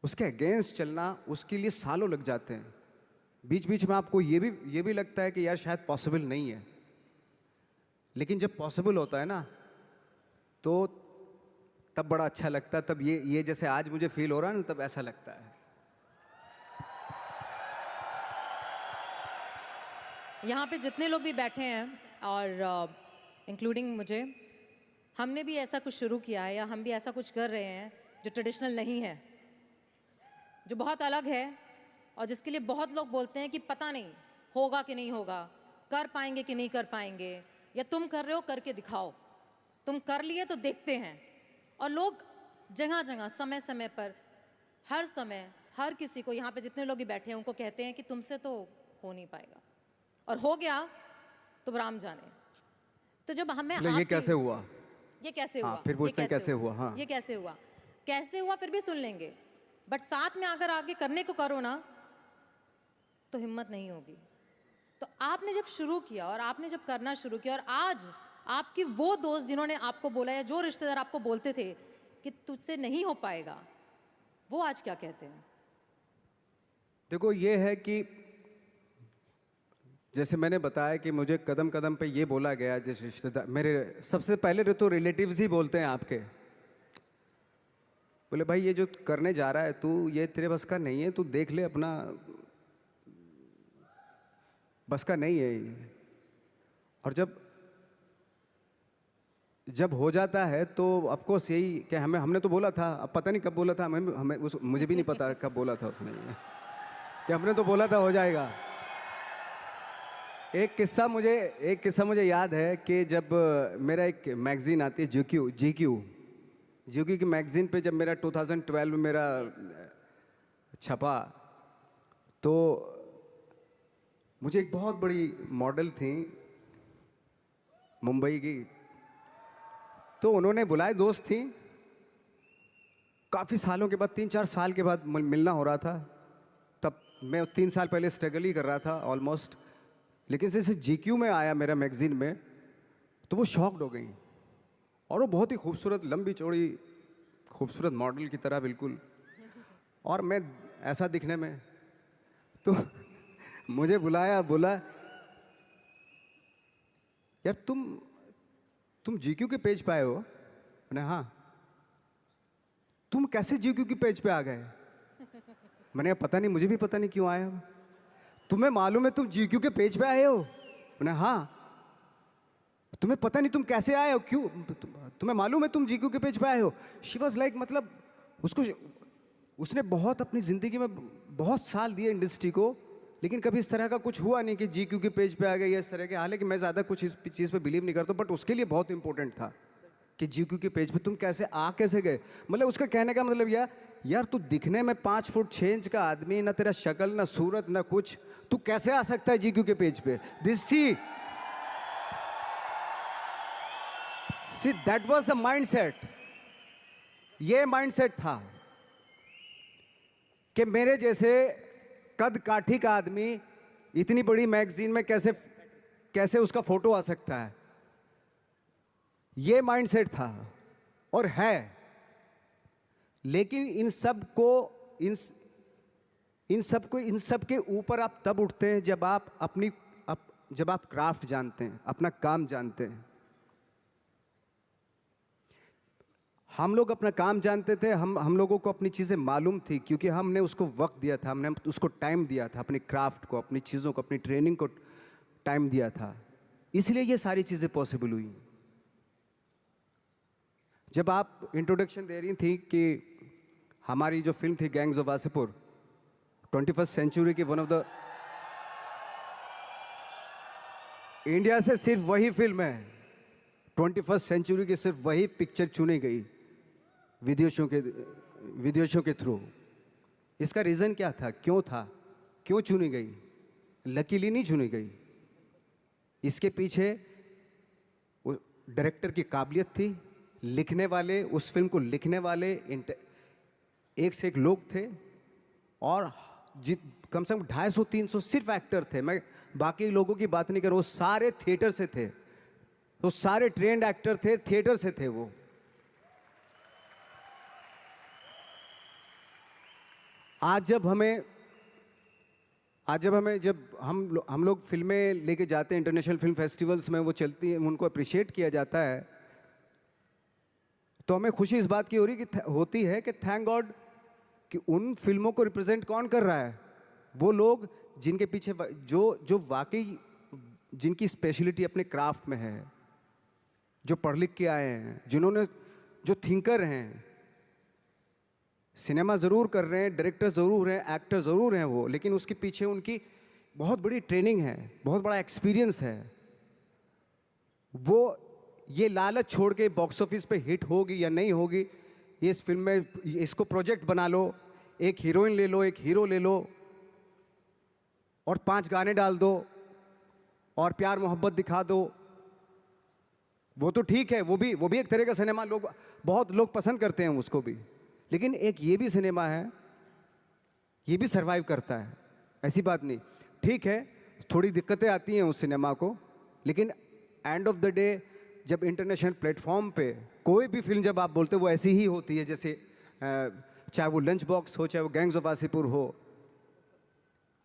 उसके अगेंस्ट चलना, उसके लिए सालों लग जाते हैं। बीच बीच में आपको ये भी लगता है कि यार शायद पॉसिबल नहीं है, लेकिन जब पॉसिबल होता है ना, तो तब बड़ा अच्छा लगता है। तब ये जैसे आज मुझे फील हो रहा है ना, तब ऐसा लगता है। यहाँ पे जितने लोग भी बैठे हैं, और इंक्लूडिंग मुझे, हमने भी ऐसा कुछ शुरू किया है, या हम भी ऐसा कुछ कर रहे हैं जो ट्रेडिशनल नहीं है, जो बहुत अलग है, और जिसके लिए बहुत लोग बोलते हैं कि पता नहीं होगा कि नहीं होगा, कर पाएंगे कि नहीं कर पाएंगे, या तुम कर रहे हो करके दिखाओ, तुम कर लिए तो देखते हैं। और लोग जगह जगह, समय समय पर, हर समय हर किसी को, यहाँ पे जितने लोग भी बैठे हैं उनको कहते हैं कि तुमसे तो हो नहीं पाएगा, और हो गया तो राम जाने। तो जब हमें मतलब ये कैसे हुआ? ये कैसे हाँ, हुआ, फिर ये पूछते हैं कैसे हुआ। हाँ, ये कैसे हुआ, कैसे हुआ फिर भी सुन लेंगे, बट साथ में अगर आगे करने को करो ना तो हिम्मत नहीं होगी। तो आपने जब शुरू किया और आपने जब करना शुरू किया, और आज आपकी वो दोस्त जिन्होंने आपको बोला या जो रिश्तेदार आपको बोलते थे कि तुझसे नहीं हो पाएगा, वो आज क्या कहते हैं? देखो ये है कि जैसे मैंने बताया कि मुझे कदम कदम पे ये बोला गया, जैसे रिश्तेदार मेरे सबसे पहले तो रिलेटिव्स ही बोलते हैं आपके, बोले भाई ये जो करने जा रहा है तू, ये तेरे बस का नहीं है, तू देख ले अपना, बस का नहीं है ये। और जब हो जाता है तो ऑफकोर्स यही कि हमने तो बोला था, अब पता नहीं कब बोला था, मुझे भी नहीं पता कब बोला था उसने ये, कि हमने तो बोला था हो जाएगा। एक किस्सा मुझे याद है कि जब मेरा एक मैगजीन आती है जीक्यू की मैगजीन पे जब मेरा 2012 में मेरा छपा, तो मुझे एक बहुत बड़ी मॉडल थी मुंबई की, तो उन्होंने बुलाए, दोस्त थी, काफ़ी सालों के बाद 3-4 साल के बाद मिलना हो रहा था। तब मैं 3 साल पहले स्ट्रगल ही कर रहा था ऑलमोस्ट, लेकिन जैसे जीक्यू में आया मेरा मैगजीन में, तो वो शॉक्ड हो गई। और वो बहुत ही खूबसूरत, लंबी चौड़ी खूबसूरत मॉडल की तरह बिल्कुल, और मैं ऐसा दिखने में, तो मुझे बोला यार तुम जीक्यू के पेज पे आए हो? मैंने हाँ। तुम कैसे जीक्यू के पेज पे आ गए? मैंने पता नहीं, मुझे भी पता नहीं क्यों आया। तुम्हें मालूम है तुम जीक्यू के पेज पे आए हो? मैंने हाँ। तुम्हें पता नहीं तुम कैसे आए हो, क्यों? तुम्हें मालूम है तुम जीक्यू के पेज पे आए हो? शी वॉज लाइक, मतलब उसने बहुत अपनी जिंदगी में बहुत साल दिए इंडस्ट्री को, लेकिन कभी इस तरह का कुछ हुआ नहीं कि जीक्यू के पेज पे आ गए या इस तरह के। हालांकि मैं ज़्यादा कुछ इस चीज़ पे बिलीव नहीं करता, बट उसके लिए बहुत इंपॉर्टेंट था कि जीक्यू के पेज पे तुम कैसे गए। मतलब उसका कहने का मतलब यार तू दिखने में 5 फुट 6 इंच का आदमी, ना तेरा शक्ल ना सूरत ना कुछ, तू कैसे आ सकता है जीक्यू के पेज पे? See that was the mindset. ये माइंडसेट था कि मेरे जैसे कद काठी का आदमी इतनी बड़ी मैगजीन में कैसे उसका फोटो आ सकता है। ये माइंडसेट था और है। लेकिन इन सब के ऊपर आप तब उठते हैं जब आप क्राफ्ट जानते हैं, अपना काम जानते हैं। हम लोग अपना काम जानते थे, हम लोगों को अपनी चीज़ें मालूम थी, क्योंकि हमने उसको वक्त दिया था, हमने उसको टाइम दिया था, अपने क्राफ्ट को, अपनी चीज़ों को, अपनी ट्रेनिंग को टाइम दिया था। इसलिए ये सारी चीज़ें पॉसिबल हुई। जब आप इंट्रोडक्शन दे रही थी कि हमारी जो फिल्म थी गैंग्स ऑफ वासेपुर, 21st सेंचुरी की वन ऑफ द इंडिया से सिर्फ वही फिल्म है, 21st सेंचुरी की सिर्फ वही पिक्चर चुनी गई विदेशों के थ्रू। इसका रीज़न क्या था, क्यों चुनी गई? लकीली नहीं चुनी गई। इसके पीछे डायरेक्टर की काबिलियत थी, लिखने वाले, उस फिल्म को लिखने वाले एक से एक लोग थे, और कम से कम 250-300 सिर्फ एक्टर थे। मैं बाकी लोगों की बात नहीं कर रहा हूँ, सारे थिएटर से थे, तो सारे ट्रेंड एक्टर थे, थिएटर से थे वो। आज जब हम लोग फिल्में लेके जाते हैं इंटरनेशनल फिल्म फेस्टिवल्स में, वो चलती हैं, उनको अप्रिशिएट किया जाता है, तो हमें खुशी इस बात की होती है कि थैंक गॉड कि उन फिल्मों को रिप्रेजेंट कौन कर रहा है? वो लोग जिनके पीछे जो वाकई जिनकी स्पेशलिटी अपने क्राफ्ट में है, जो पढ़ लिख के आए हैं, जो थिंकर हैं। सिनेमा ज़रूर कर रहे हैं, डायरेक्टर ज़रूर हैं, एक्टर ज़रूर हैं वो, लेकिन उसके पीछे उनकी बहुत बड़ी ट्रेनिंग है, बहुत बड़ा एक्सपीरियंस है। वो ये लालच छोड़ के बॉक्स ऑफिस पे हिट होगी या नहीं होगी, ये इस फिल्म में इसको प्रोजेक्ट बना लो, एक हीरोइन ले लो, एक हीरो ले लो और 5 गाने डाल दो और प्यार मोहब्बत दिखा दो, वो तो ठीक है, वो भी एक तरह का सिनेमा, बहुत लोग पसंद करते हैं उसको भी। लेकिन एक ये भी सिनेमा है, ये भी सरवाइव करता है, ऐसी बात नहीं। ठीक है, थोड़ी दिक्कतें आती हैं उस सिनेमा को, लेकिन एंड ऑफ द डे जब इंटरनेशनल प्लेटफॉर्म पे कोई भी फिल्म जब आप बोलते हो वो ऐसी ही होती है, जैसे चाहे वो लंच बॉक्स हो, चाहे वो गैंग्स ऑफ वासेपुर हो,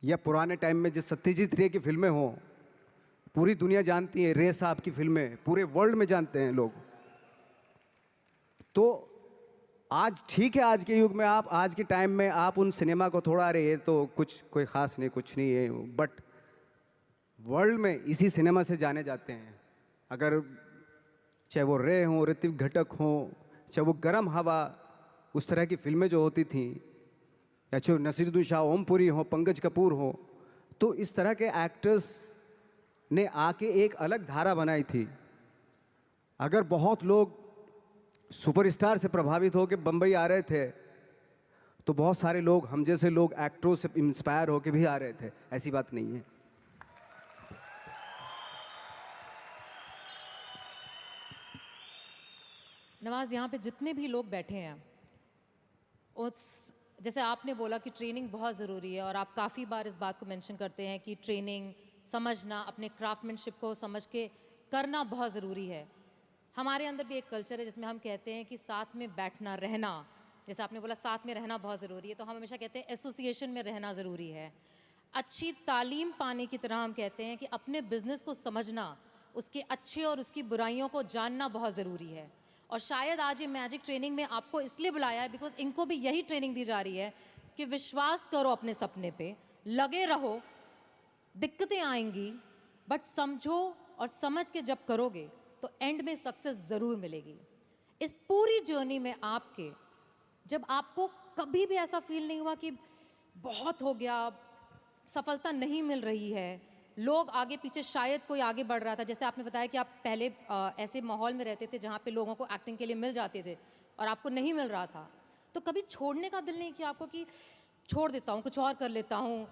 या पुराने टाइम में जो सत्यजीत रे की फिल्में हो, पूरी दुनिया जानती है, रे साहब की फिल्में पूरे वर्ल्ड में जानते हैं लोग। तो आज ठीक है, आज के युग में आप, आज के टाइम में आप उन सिनेमा को थोड़ा, अरे ये तो कुछ कोई ख़ास नहीं, कुछ नहीं है, बट वर्ल्ड में इसी सिनेमा से जाने जाते हैं। अगर चाहे वो रे हों, ऋत्विक घटक हों, चाहे वो गरम हवा, उस तरह की फिल्में जो होती थी, या चाहे नसीरुद्दीन शाह ओमपुरी हो, पंकज कपूर हो, तो इस तरह के एक्टर्स ने आके एक अलग धारा बनाई थी। अगर बहुत लोग सुपरस्टार से प्रभावित होकर बम्बई आ रहे थे, तो बहुत सारे लोग, हम जैसे लोग, एक्टरों से इंस्पायर होकर भी आ रहे थे, ऐसी बात नहीं है। नवाज, यहाँ पे जितने भी लोग बैठे हैं, जैसे आपने बोला कि ट्रेनिंग बहुत ज़रूरी है, और आप काफ़ी बार इस बात को मेंशन करते हैं कि ट्रेनिंग, समझना, अपने क्राफ्टमैनशिप को समझ के करना बहुत ज़रूरी है। हमारे अंदर भी एक कल्चर है जिसमें हम कहते हैं कि साथ में बैठना, रहना, जैसे आपने बोला साथ में रहना बहुत ज़रूरी है, तो हम हमेशा कहते हैं एसोसिएशन में रहना ज़रूरी है। अच्छी तालीम पाने की तरह हम कहते हैं कि अपने बिजनेस को समझना, उसके अच्छे और उसकी बुराइयों को जानना बहुत ज़रूरी है। और शायद आज ये मैजिक ट्रेनिंग में आपको इसलिए बुलाया है बिकॉज इनको भी यही ट्रेनिंग दी जा रही है कि विश्वास करो अपने सपने पे, लगे रहो, दिक्कतें आएंगी, बट समझो और समझ के जब करोगे तो एंड में सक्सेस ज़रूर मिलेगी। इस पूरी जर्नी में आपके, जब आपको कभी भी ऐसा फील नहीं हुआ कि बहुत हो गया, सफलता नहीं मिल रही है, लोग आगे पीछे, शायद कोई आगे बढ़ रहा था, जैसे आपने बताया कि आप पहले ऐसे माहौल में रहते थे जहाँ पे लोगों को एक्टिंग के लिए मिल जाते थे और आपको नहीं मिल रहा था, तो कभी छोड़ने का दिल नहीं किया आपको कि छोड़ देता हूँ, कुछ और कर लेता हूँ?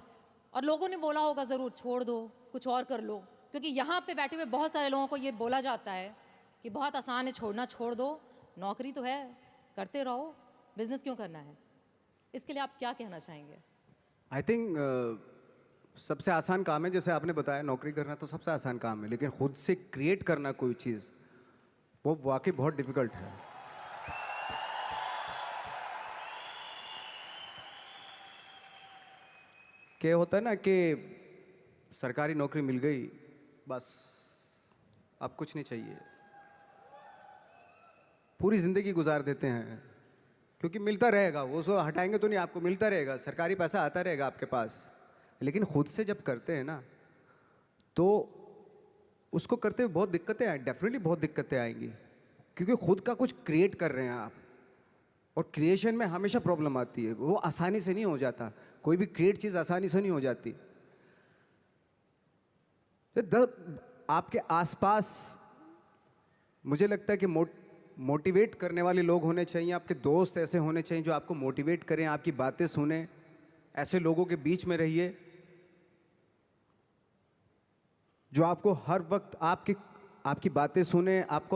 और लोगों ने बोला होगा ज़रूर, छोड़ दो, कुछ और कर लो, क्योंकि यहाँ पे बैठे हुए बहुत सारे लोगों को ये बोला जाता है कि बहुत आसान है छोड़ना, छोड़ दो, नौकरी तो है, करते रहो, बिजनेस क्यों करना है? इसके लिए आप क्या कहना चाहेंगे? आई थिंक सबसे आसान काम है, जैसे आपने बताया, नौकरी करना तो सबसे आसान काम है, लेकिन खुद से क्रिएट करना कोई चीज़, वो वाकई बहुत डिफिकल्ट है। क्या होता है ना कि सरकारी नौकरी मिल गई, बस अब कुछ नहीं चाहिए, पूरी ज़िंदगी गुजार देते हैं, क्योंकि मिलता रहेगा, वो सो हटाएंगे तो नहीं, आपको मिलता रहेगा, सरकारी पैसा आता रहेगा आपके पास। लेकिन खुद से जब करते हैं ना, तो उसको करते हुए बहुत दिक्कतें आए, डेफिनेटली बहुत दिक्कतें आएंगी, क्योंकि खुद का कुछ क्रिएट कर रहे हैं आप, और क्रिएशन में हमेशा प्रॉब्लम आती है, वो आसानी से नहीं हो जाता, कोई भी क्रिएट चीज़ आसानी से नहीं हो जाती। तो आपके आसपास मुझे लगता है कि मोटिवेट करने वाले लोग होने चाहिए, आपके दोस्त ऐसे होने चाहिए जो आपको मोटिवेट करें, आपकी बातें सुने, ऐसे लोगों के बीच में रहिए जो आपको हर वक्त आपकी बातें सुने, आप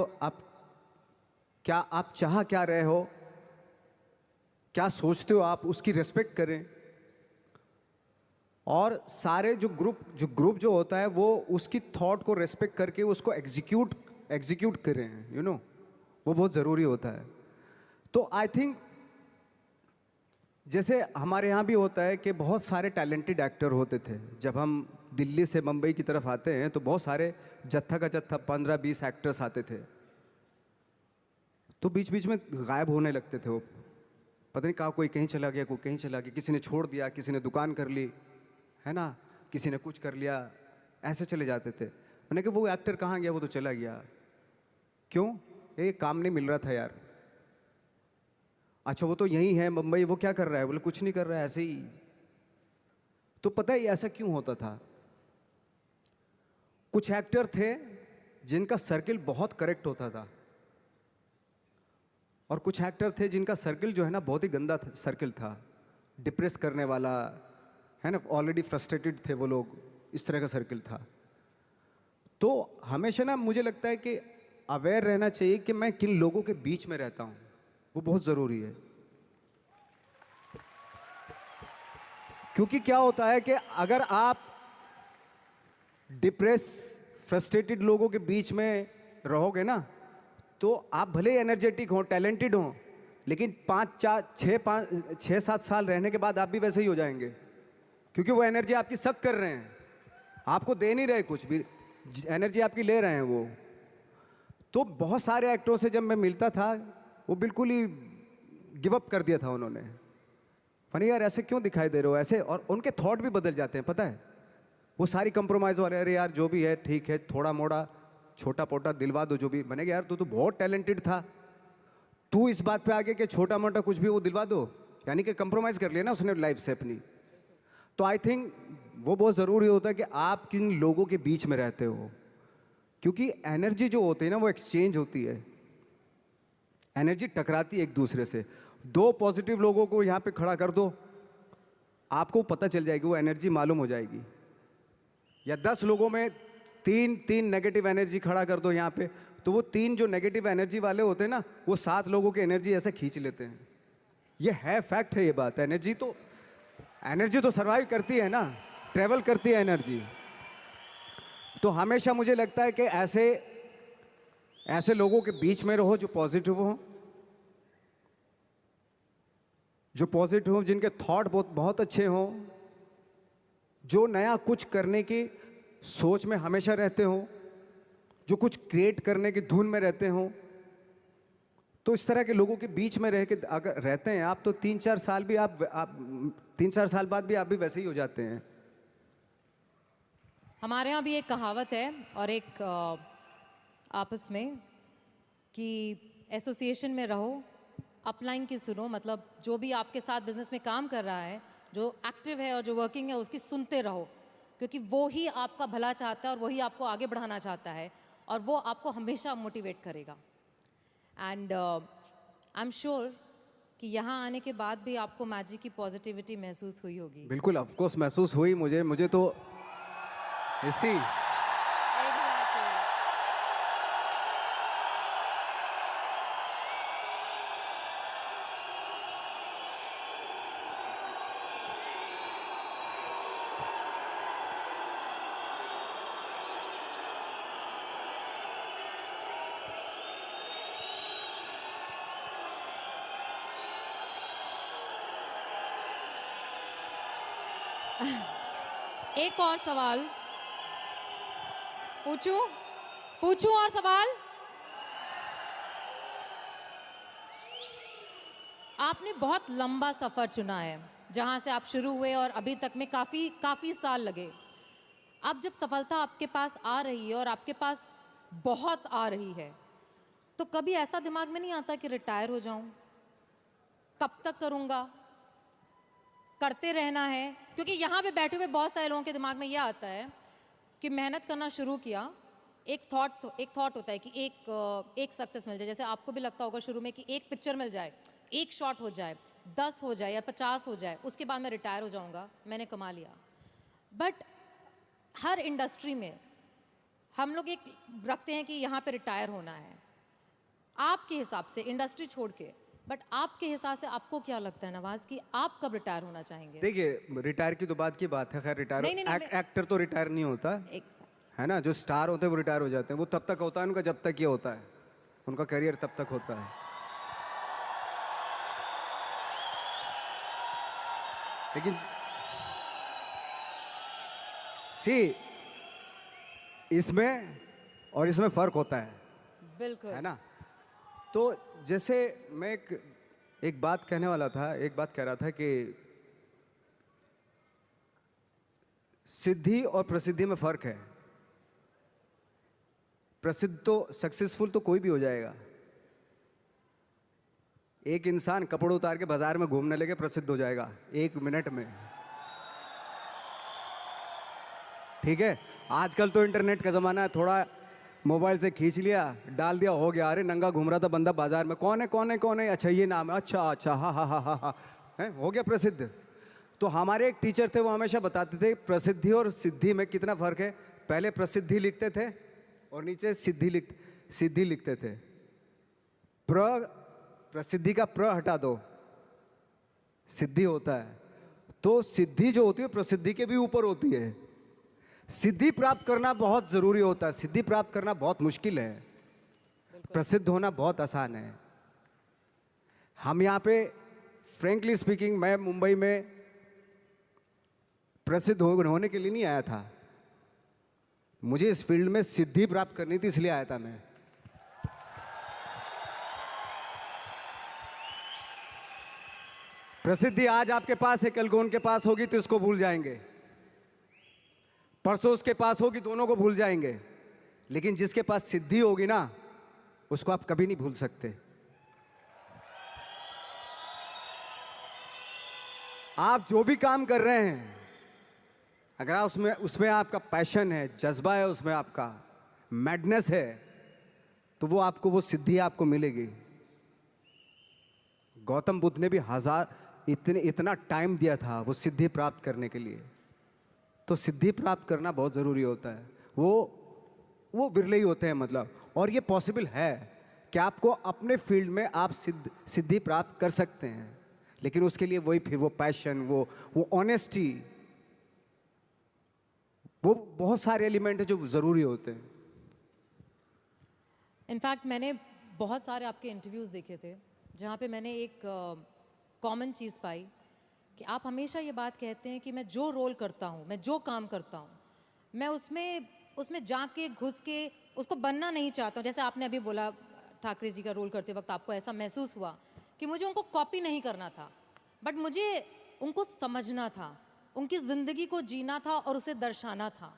चाह क्या रहे हो, क्या सोचते हो, आप उसकी रेस्पेक्ट करें, और सारे जो ग्रुप जो होता है वो उसकी थॉट को रेस्पेक्ट करके उसको एग्जीक्यूट करें, वो बहुत ज़रूरी होता है। तो आई थिंक जैसे हमारे यहाँ भी होता है कि बहुत सारे टैलेंटेड एक्टर होते थे, जब हम दिल्ली से मुंबई की तरफ आते हैं तो बहुत सारे जत्था का जत्था 15-20 एक्टर्स आते थे, तो बीच बीच में गायब होने लगते थे वो, पता नहीं कहाँ, कोई कहीं चला गया, कोई कहीं चला गया, किसी ने छोड़ दिया, किसी ने दुकान कर ली, है ना, किसी ने कुछ कर लिया, ऐसे चले जाते थे। मैंने कहा वो एक्टर कहाँ गया, वो तो चला गया, क्यों? ये काम नहीं मिल रहा था यार। अच्छा वो तो यही है मुंबई, वो क्या कर रहा है? बोले कुछ नहीं कर रहा है, ऐसे ही। तो पता है ऐसा क्यों होता था? कुछ एक्टर थे जिनका सर्किल बहुत करेक्ट होता था, और कुछ एक्टर थे जिनका सर्किल जो है ना बहुत ही गंदा सर्किल था, डिप्रेस करने वाला, है ना, ऑलरेडी फ्रस्ट्रेटेड थे वो लोग, इस तरह का सर्किल था। तो हमेशा ना मुझे लगता है कि अवेयर रहना चाहिए कि मैं किन लोगों के बीच में रहता हूँ, वो बहुत ज़रूरी है। क्योंकि क्या होता है कि अगर आप डिप्रेस फ्रस्ट्रेटेड लोगों के बीच में रहोगे ना, तो आप भले एनर्जेटिक हो, टैलेंटेड हो, लेकिन 5-7 साल रहने के बाद आप भी वैसे ही हो जाएंगे, क्योंकि वो एनर्जी आपकी सक कर रहे हैं, आपको दे नहीं रहे कुछ भी, एनर्जी आपकी ले रहे हैं वो। तो बहुत सारे एक्टरों से जब मैं मिलता था, वो बिल्कुल ही गिव अप कर दिया था उन्होंने। फनी यार ऐसे क्यों दिखाई दे रहे हो ऐसे, और उनके थॉट भी बदल जाते हैं, पता है, वो सारी कंप्रोमाइज़ वाले, अरे यार जो भी है ठीक है, थोड़ा मोड़ा छोटा पोटा दिलवा दो जो भी बनेगा, यार तू तो बहुत टैलेंटेड था, तू इस बात पे आ गया कि छोटा मोटा कुछ भी वो दिलवा दो, यानी कि कंप्रोमाइज़ कर लिया ना उसने लाइफ से अपनी। तो आई थिंक वो बहुत ज़रूरी होता है कि आप किन लोगों के बीच में रहते हो, क्योंकि एनर्जी जो होती है ना वो एक्सचेंज होती है, एनर्जी टकराती है एक दूसरे से। 2 पॉजिटिव लोगों को यहाँ पे खड़ा कर दो, आपको पता चल जाएगी, वो एनर्जी मालूम हो जाएगी। या 10 लोगों में 3 नेगेटिव एनर्जी खड़ा कर दो यहाँ पे, तो वो 3 जो नेगेटिव एनर्जी वाले होते हैं ना, वो 7 लोगों की एनर्जी ऐसे खींच लेते हैं। ये है, फैक्ट है ये बात। एनर्जी तो सर्वाइव करती है ना, ट्रेवल करती है एनर्जी। तो हमेशा मुझे लगता है कि ऐसे लोगों के बीच में रहो जो पॉजिटिव हो, जिनके थॉट बहुत अच्छे हों, जो नया कुछ करने की सोच में हमेशा रहते हो, जो कुछ क्रिएट करने की धुन में रहते हो। तो इस तरह के लोगों के बीच में रह के अगर रहते हैं आप, तो 3-4 साल भी आप 3-4 साल बाद भी आप भी वैसे ही हो जाते हैं। हमारे यहाँ भी एक कहावत है और एक आपस में कि एसोसिएशन में रहो, अपलाइन की सुनो, मतलब जो भी आपके साथ बिजनेस में काम कर रहा है, जो एक्टिव है और जो वर्किंग है, उसकी सुनते रहो, क्योंकि वो ही आपका भला चाहता है और वही आपको आगे बढ़ाना चाहता है, और वो आपको हमेशा मोटिवेट करेगा। एंड आई एम श्योर कि यहाँ आने के बाद भी आपको मैजिक की पॉजिटिविटी महसूस हुई होगी। बिल्कुल, ऑफ कोर्स महसूस हुई मुझे तो इसी एक और सवाल पूछूं और सवाल। आपने बहुत लंबा सफर चुना है, जहां से आप शुरू हुए और अभी तक में काफी साल लगे। अब जब सफलता आपके पास आ रही है और आपके पास बहुत आ रही है, तो कभी ऐसा दिमाग में नहीं आता कि रिटायर हो जाऊं, कब तक करूंगा, करते रहना है? क्योंकि यहाँ पे बैठे हुए बहुत सारे लोगों के दिमाग में यह आता है कि मेहनत करना शुरू किया, एक थॉट होता है कि एक सक्सेस मिल जाए, जैसे आपको भी लगता होगा शुरू में कि एक पिक्चर मिल जाए, एक शॉट हो जाए, 10 हो जाए या 50 हो जाए, उसके बाद मैं रिटायर हो जाऊंगा, मैंने कमा लिया। बट हर इंडस्ट्री में हम लोग एक रखते हैं कि यहाँ पे रिटायर होना है। आपके हिसाब से इंडस्ट्री छोड़ के, बट आपके हिसाब से आपको क्या लगता है नवाज कि आप कब रिटायर होना चाहेंगे? देखिए, रिटायर की तो बात की बात है, खैर रिटायर एक्टर तो रिटायर नहीं होता है ना, जो स्टार होते हैं वो रिटायर हो जाते हैं, वो तब तक होता है उनका जब तक ये होता है, उनका करियर तब तक होता है। लेकिन इसमें और इसमें फर्क होता है, बिल्कुल, है ना। तो जैसे मैं एक बात कहने वाला था, एक बात कह रहा था कि सिद्धि और प्रसिद्धि में फर्क है। प्रसिद्ध तो सक्सेसफुल तो कोई भी हो जाएगा। एक इंसान कपड़े उतार के बाजार में घूमने लगे, प्रसिद्ध हो जाएगा 1 मिनट में, ठीक है। आजकल तो इंटरनेट का जमाना है, थोड़ा मोबाइल से खींच लिया, डाल दिया, हो गया। अरे नंगा घूम रहा था बंदा बाजार में, कौन है, अच्छा ये नाम है, अच्छा, हाँ हाँ हाँ हाँ हाँ, है, हो गया प्रसिद्ध। तो हमारे एक टीचर थे, वो हमेशा बताते थे प्रसिद्धि और सिद्धि में कितना फर्क है। पहले प्रसिद्धि लिखते थे और नीचे सिद्धि लिखते थे। प्रसिद्धि का प्र हटा दो, सिद्धि होता है। तो सिद्धि जो होती है प्रसिद्धि के भी ऊपर होती है। सिद्धि प्राप्त करना बहुत जरूरी होता है, सिद्धि प्राप्त करना बहुत मुश्किल है, प्रसिद्ध होना बहुत आसान है। हम यहाँ पे फ्रेंकली स्पीकिंग, मैं मुंबई में प्रसिद्ध होने के लिए नहीं आया था, मुझे इस फील्ड में सिद्धि प्राप्त करनी थी, इसलिए आया था मैं। प्रसिद्धि आज आपके पास है, कल को उनके पास होगी तो इसको भूल जाएंगे, परसों उसके पास होगी, दोनों को भूल जाएंगे। लेकिन जिसके पास सिद्धि होगी ना, उसको आप कभी नहीं भूल सकते। आप जो भी काम कर रहे हैं, अगर आप उसमें आपका पैशन है, जज्बा है, उसमें आपका मैडनेस है, तो वो आपको, वो सिद्धि आपको मिलेगी। गौतम बुद्ध ने भी इतना टाइम दिया था वो सिद्धि प्राप्त करने के लिए। तो सिद्धि प्राप्त करना बहुत ज़रूरी होता है। वो विरले ही होते हैं मतलब। और ये पॉसिबल है कि आपको अपने फील्ड में आप सिद्धि प्राप्त कर सकते हैं, लेकिन उसके लिए वही फिर वो पैशन, वो ऑनेस्टी, वो बहुत सारे एलिमेंट है जो ज़रूरी होते हैं। इनफैक्ट मैंने बहुत सारे आपके इंटरव्यूज़ देखे थे जहाँ पे मैंने एक कॉमन चीज़ पाई कि आप हमेशा ये बात कहते हैं कि मैं जो रोल करता हूँ, मैं जो काम करता हूँ, मैं उसमें जाके घुस के उसको बनना नहीं चाहता हूँ। जैसे आपने अभी बोला ठाकरे जी का रोल करते वक्त आपको ऐसा महसूस हुआ कि मुझे उनको कॉपी नहीं करना था, बट मुझे उनको समझना था, उनकी ज़िंदगी को जीना था और उसे दर्शाना था।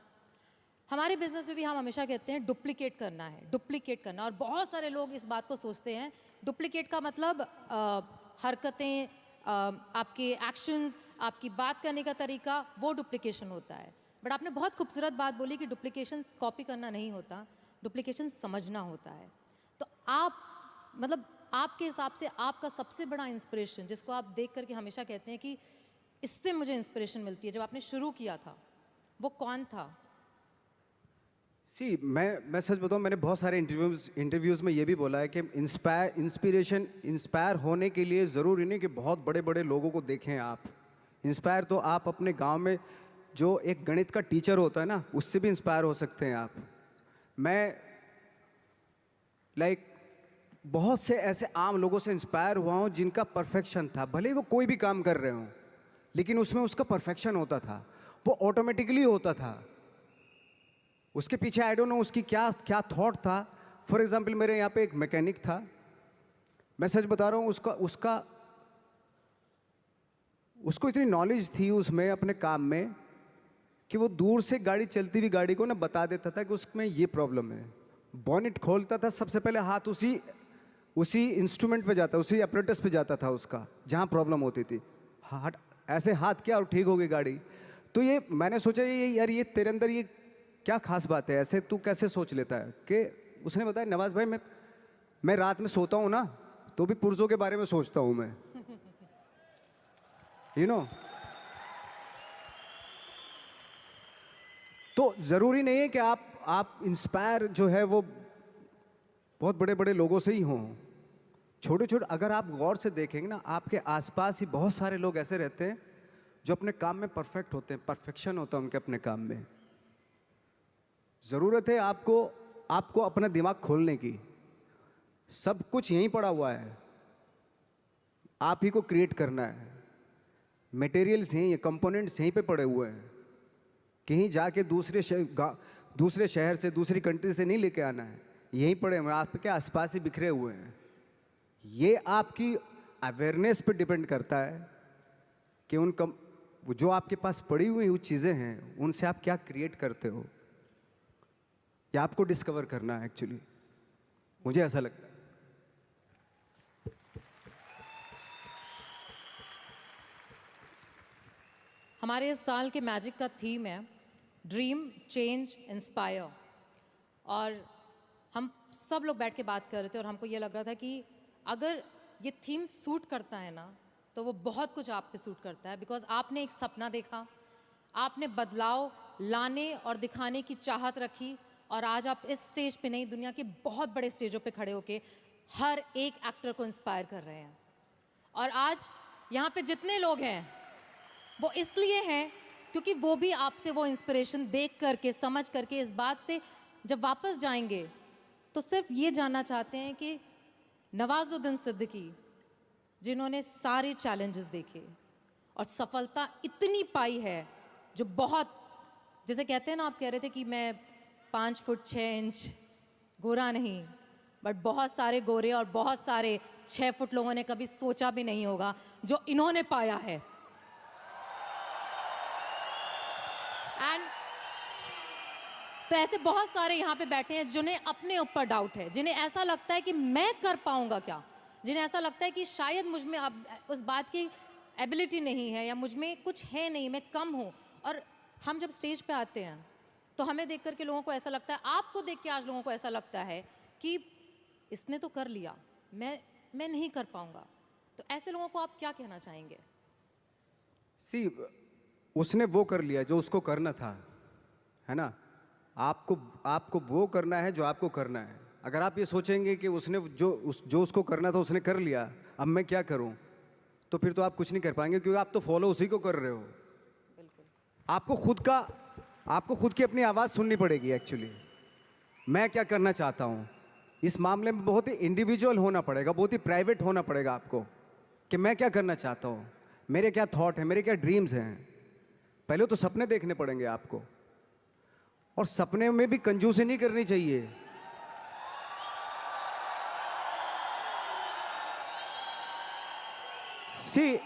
हमारे बिजनेस में भी हम हमेशा कहते हैं डुप्लीकेट करना है, डुप्लीकेट करना। और बहुत सारे लोग इस बात को सोचते हैं, डुप्लीकेट का मतलब हरकतें, आपके एक्शंस, आपकी बात करने का तरीका, वो डुप्लीकेशन होता है। बट आपने बहुत खूबसूरत बात बोली कि डुप्लीकेशन कॉपी करना नहीं होता, डुप्लीकेशन समझना होता है। तो आप मतलब आपके हिसाब से आपका सबसे बड़ा इंस्पिरेशन, जिसको आप देख करके हमेशा कहते हैं कि इससे मुझे इंस्पिरेशन मिलती है, जब आपने शुरू किया था, वो कौन था? मैं सच बताऊं, मैंने बहुत सारे इंटरव्यूज़ में ये भी बोला है कि इंस्पायर होने के लिए ज़रूरी नहीं कि बहुत बड़े बड़े लोगों को देखें आप। इंस्पायर तो आप अपने गांव में जो एक गणित का टीचर होता है ना, उससे भी इंस्पायर हो सकते हैं आप। मैं बहुत से ऐसे आम लोगों से इंस्पायर हुआ हूँ जिनका परफेक्शन था, भले ही वो कोई भी काम कर रहे हों, लेकिन उसमें उसका परफेक्शन होता था, वो ऑटोमेटिकली होता था। उसके पीछे आई डोंट नो उसकी क्या क्या थॉट था। फॉर एग्जाम्पल, मेरे यहाँ पे एक मैकेनिक था, मैं सच बता रहा हूँ, उसको इतनी नॉलेज थी उसमें अपने काम में कि वो दूर से गाड़ी चलती हुई गाड़ी को ना बता देता था कि उसमें ये प्रॉब्लम है। बॉनेट खोलता था, सबसे पहले हाथ उसी इंस्ट्रूमेंट पे जाता, उसी अपरेटस पे जाता था उसका, जहाँ प्रॉब्लम होती थी। ऐसे हाथ किया और ठीक हो गई गाड़ी। तो ये मैंने सोचा, ये तेरे अंदर ये क्या खास बात है, ऐसे तू कैसे सोच लेता है? कि उसने बताया, नवाज भाई मैं रात में सोता हूँ ना, तो भी पुर्जों के बारे में सोचता हूँ मैं, यू नो। तो जरूरी नहीं है कि आप इंस्पायर जो है वो बहुत बड़े बड़े लोगों से ही हों। छोटे छोटे, अगर आप गौर से देखेंगे ना, आपके आसपास ही बहुत सारे लोग ऐसे रहते हैं जो अपने काम में परफेक्ट होते हैं, परफेक्शन होता है उनके अपने काम में। ज़रूरत है आपको अपना दिमाग खोलने की। सब कुछ यहीं पड़ा हुआ है, आप ही को क्रिएट करना है। मटेरियल्स यहीं है, कंपोनेंट्स यहीं पे पड़े हुए हैं। कहीं जाके दूसरे शहर से, दूसरी कंट्री से नहीं लेके आना है, यहीं पड़े हुए हैं, आपके आसपास ही बिखरे हुए हैं। ये आपकी अवेयरनेस पे डिपेंड करता है कि जो आपके पास पड़ी हुई वो चीज़ें हैं, उनसे आप क्या क्रिएट करते हो, या आपको डिस्कवर करना है। एक्चुअली मुझे ऐसा लगता है। हमारे इस साल के मैजिक का थीम है ड्रीम, चेंज, इंस्पायर। और हम सब लोग बैठ के बात कर रहे थे और हमको ये लग रहा था कि अगर ये थीम सूट करता है ना, तो वो बहुत कुछ आप पे सूट करता है, बिकॉज आपने एक सपना देखा, आपने बदलाव लाने और दिखाने की चाहत रखी, और आज आप इस स्टेज पे नहीं, दुनिया के बहुत बड़े स्टेजों पे खड़े होके हर एक एक्टर को इंस्पायर कर रहे हैं। और आज यहाँ पे जितने लोग हैं वो इसलिए हैं क्योंकि वो भी आपसे वो इंस्पिरेशन देख करके, समझ करके, इस बात से जब वापस जाएंगे तो सिर्फ ये जानना चाहते हैं कि नवाजुद्दीन सिद्दीकी, जिन्होंने सारे चैलेंजेस देखे और सफलता इतनी पाई है, जो बहुत, जैसे कहते हैं ना, आप कह रहे थे कि मैं 5 फुट 6 इंच गोरा नहीं, बट बहुत सारे गोरे और बहुत सारे 6 फुट लोगों ने कभी सोचा भी नहीं होगा जो इन्होंने पाया है। एंड तो ऐसे बहुत सारे यहाँ पे बैठे हैं जिन्हें अपने ऊपर डाउट है, जिन्हें ऐसा लगता है कि मैं कर पाऊंगा क्या, जिन्हें ऐसा लगता है कि शायद मुझ में अब उस बात की एबिलिटी नहीं है, या मुझ में कुछ है नहीं, मैं कम हूँ। और हम जब स्टेज पे आते हैं तो हमें देख करके लोगों को ऐसा लगता है, आपको देख के आज लोगों को ऐसा लगता है कि इसने तो कर लिया, मैं नहीं कर पाऊंगा। तो ऐसे लोगों को आप क्या कहना चाहेंगे? सी, उसने वो कर लिया जो उसको करना था, है ना। आपको वो करना है जो आपको करना है। अगर आप ये सोचेंगे कि उसने जो उसको करना था उसने कर लिया, अब मैं क्या करूं, तो फिर तो आप कुछ नहीं कर पाएंगे, क्योंकि आप तो फॉलो उसी को कर रहे हो। बिल्कुल। आपको खुद की अपनी आवाज़ सुननी पड़ेगी एक्चुअली। मैं क्या करना चाहता हूँ, इस मामले में बहुत ही इंडिविजुअल होना पड़ेगा, बहुत ही प्राइवेट होना पड़ेगा आपको, कि मैं क्या करना चाहता हूँ, मेरे क्या थॉट हैं, मेरे क्या ड्रीम्स हैं। पहले तो सपने देखने पड़ेंगे आपको, और सपने में भी कंजूसी नहीं करनी चाहिए। सी,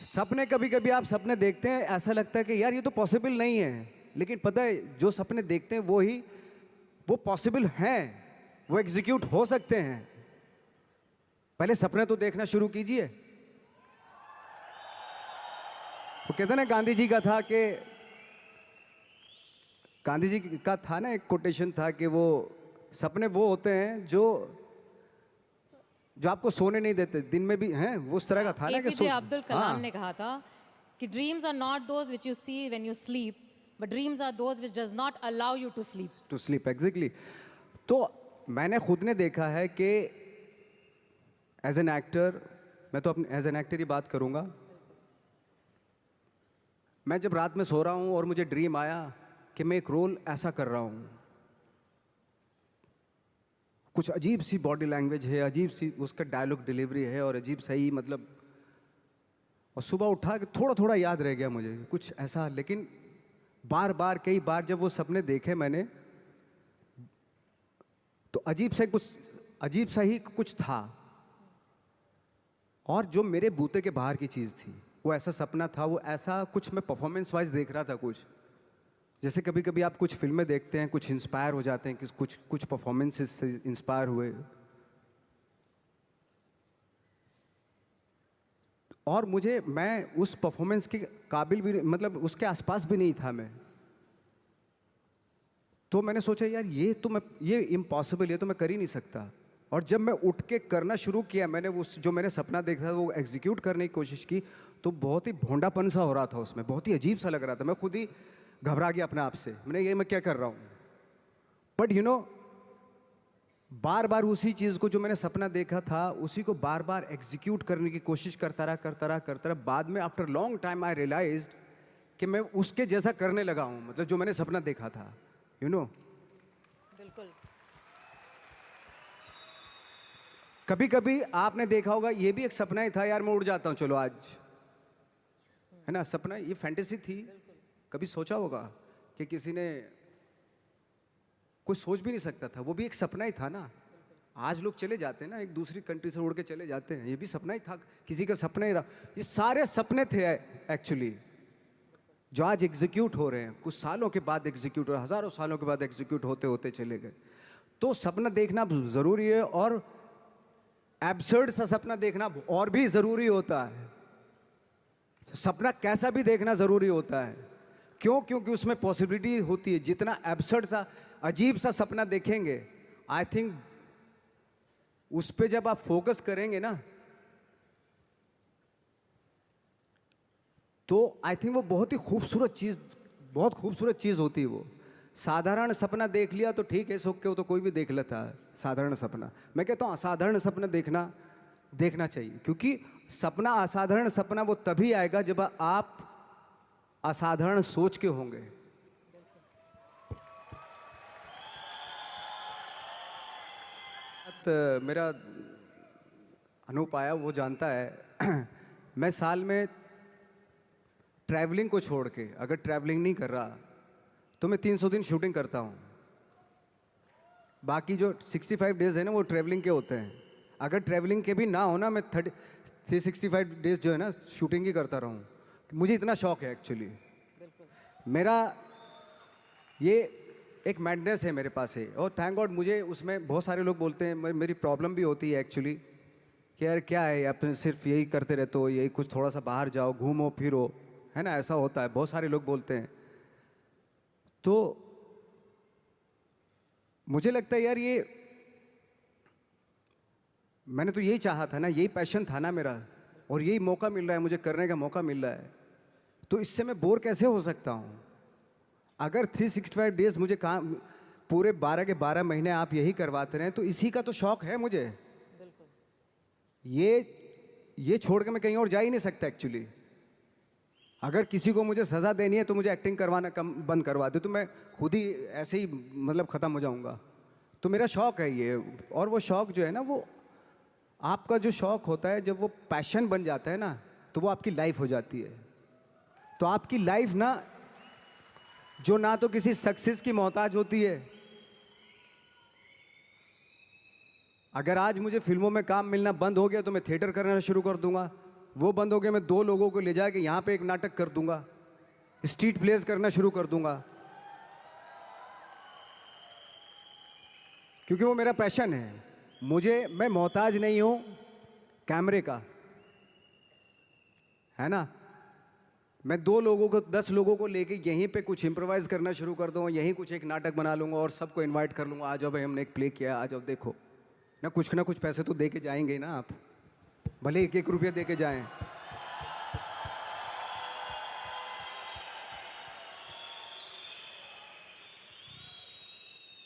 सपने कभी कभी आप सपने देखते हैं, ऐसा लगता है कि यार ये तो पॉसिबल नहीं है, लेकिन पता है जो सपने देखते हैं वो पॉसिबल हैं, वो एग्जीक्यूट हो सकते हैं। पहले सपने तो देखना शुरू कीजिए। वो कहते हैं ना, गांधी जी का था ना, एक कोटेशन था कि वो सपने वो होते हैं जो आपको सोने नहीं देते, दिन में भी हैं, वो उस तरह का था ना कि एपीजे अब्दुल कलाम ने कहा था कि dreams are not those which you see when you sleep, but dreams are those which does not allow you to sleep. Exactly. तो मैंने खुद ने देखा है कि एज एन एक्टर, मैं तो अपने एज एन एक्टर ही बात करूंगा, मैं जब रात में सो रहा हूं और मुझे ड्रीम आया कि मैं एक रोल ऐसा कर रहा हूं, कुछ अजीब सी बॉडी लैंग्वेज है, अजीब सी उसका डायलॉग डिलीवरी है, और अजीब सही मतलब, और सुबह उठा के थोड़ा थोड़ा याद रह गया मुझे कुछ ऐसा। लेकिन बार बार कई बार जब वो सपने देखे मैंने, तो अजीब सा ही कुछ था, और जो मेरे बूते के बाहर की चीज़ थी, वो ऐसा सपना था, वो ऐसा कुछ मैं परफॉर्मेंस वाइज देख रहा था। कुछ जैसे कभी कभी आप कुछ फिल्में देखते हैं, कुछ इंस्पायर हो जाते हैं, कि कुछ परफॉर्मेंसेस से इंस्पायर हुए, और मैं उस परफॉर्मेंस के काबिल भी, मतलब उसके आसपास भी नहीं था मैं। तो मैंने सोचा यार ये इम्पॉसिबल, ये तो मैं कर ही नहीं सकता। और जब मैं उठ के करना शुरू किया, मैंने जो मैंने सपना देखा था वो एग्जीक्यूट करने की कोशिश की, तो बहुत ही भोंडापन सा हो रहा था उसमें, बहुत ही अजीब सा लग रहा था। मैं खुद ही घबरा गया अपने आप से, मैं क्या कर रहा हूँ। बट बार बार उसी चीज़ को, जो मैंने सपना देखा था, उसी को बार बार एग्जीक्यूट करने की कोशिश करता रहा। बाद में after long time I realized कि मैं उसके जैसा करने लगा हूँ, मतलब जो मैंने सपना देखा था। बिल्कुल। कभी कभी आपने देखा होगा, ये भी एक सपना ही था यार, मैं उड़ जाता हूँ चलो आज, है ना। सपना, ये फैंटेसी थी। कभी सोचा होगा कि किसी ने, कोई सोच भी नहीं सकता था, वो भी एक सपना ही था ना। आज लोग चले जाते हैं ना, एक दूसरी कंट्री से उड़ के चले जाते हैं, ये भी सपना ही था, किसी का सपना ही रहा। ये सारे सपने थे एक्चुअली, जो आज एग्जीक्यूट हो रहे हैं, कुछ सालों के बाद एग्जीक्यूट हो रहे हैं, हजारों सालों के बाद एग्जीक्यूट होते होते चले गए। तो सपना देखना ज़रूरी है, और एब्सर्ड सा सपना देखना और भी ज़रूरी होता है। सपना कैसा भी देखना ज़रूरी होता है। क्यों? क्योंकि उसमें पॉसिबिलिटी होती है। जितना एब्सर्ड सा, अजीब सा सपना देखेंगे, आई थिंक उस पर जब आप फोकस करेंगे ना, तो आई थिंक वो बहुत खूबसूरत चीज़ होती है वो। साधारण सपना देख लिया तो ठीक है, सो के वो तो कोई भी देख लेता है साधारण सपना। मैं कहता हूँ असाधारण सपना देखना चाहिए, क्योंकि सपना, असाधारण सपना वो तभी आएगा जब आप असाधारण सोच के होंगे। मेरा अनूप आया, वो जानता है मैं साल में ट्रैवलिंग को छोड़ के, अगर ट्रैवलिंग नहीं कर रहा तो मैं 300 दिन शूटिंग करता हूँ। बाकी जो 65 डेज है ना वो ट्रैवलिंग के होते हैं। अगर ट्रैवलिंग के भी ना हो ना, मैं 365 डेज जो है ना शूटिंग ही करता रहूँ। मुझे इतना शौक है एक्चुअली। मेरा ये एक मैडनेस है मेरे पास है, और थैंक गॉड मुझे उसमें बहुत सारे लोग बोलते हैं, मेरी प्रॉब्लम भी होती है एक्चुअली कि यार क्या है, आप सिर्फ यही करते रहते हो, यही कुछ थोड़ा सा बाहर जाओ, घूमो फिरो, है ना, ऐसा होता है, बहुत सारे लोग बोलते हैं। तो मुझे लगता है यार ये मैंने तो यही चाहा था ना, यही पैशन था ना मेरा, और यही मौका मिल रहा है, मुझे करने का मौका मिल रहा है, तो इससे मैं बोर कैसे हो सकता हूँ? अगर 365 डेज मुझे काम, पूरे 12 के 12 महीने आप यही करवाते रहे, तो इसी का तो शौक है मुझे। ये छोड़ के मैं कहीं और जा ही नहीं सकता एक्चुअली। अगर किसी को मुझे सज़ा देनी है तो मुझे एक्टिंग करवाना कम बंद करवा दे, तो मैं खुद ही ऐसे ही मतलब ख़त्म हो जाऊंगा। तो मेरा शौक है ये, और वो शौक जो है ना, वो आपका जो शौक होता है जब वो पैशन बन जाता है ना, तो वो आपकी लाइफ हो जाती है। तो आपकी लाइफ ना, जो ना तो किसी सक्सेस की मोहताज होती है। अगर आज मुझे फिल्मों में काम मिलना बंद हो गया तो मैं थिएटर करना शुरू कर दूंगा। वो बंद हो गया, मैं 2 लोगों को ले जाके यहाँ पे एक नाटक कर दूंगा, स्ट्रीट प्लेस करना शुरू कर दूंगा, क्योंकि वो मेरा पैशन है। मैं मोहताज नहीं हूँ कैमरे का, है ना। मैं 2 लोगों को, 10 लोगों को लेके यहीं पे कुछ इम्प्रोवाइज करना शुरू कर दूंगा, यहीं कुछ एक नाटक बना लूंगा और सबको इनवाइट कर लूंगा, आ जाओ भाई हमने एक प्ले किया, आ जाओ देखो ना कुछ पैसे तो दे के जाएंगे ना आप, भले 1-1 रुपया दे के जाएं।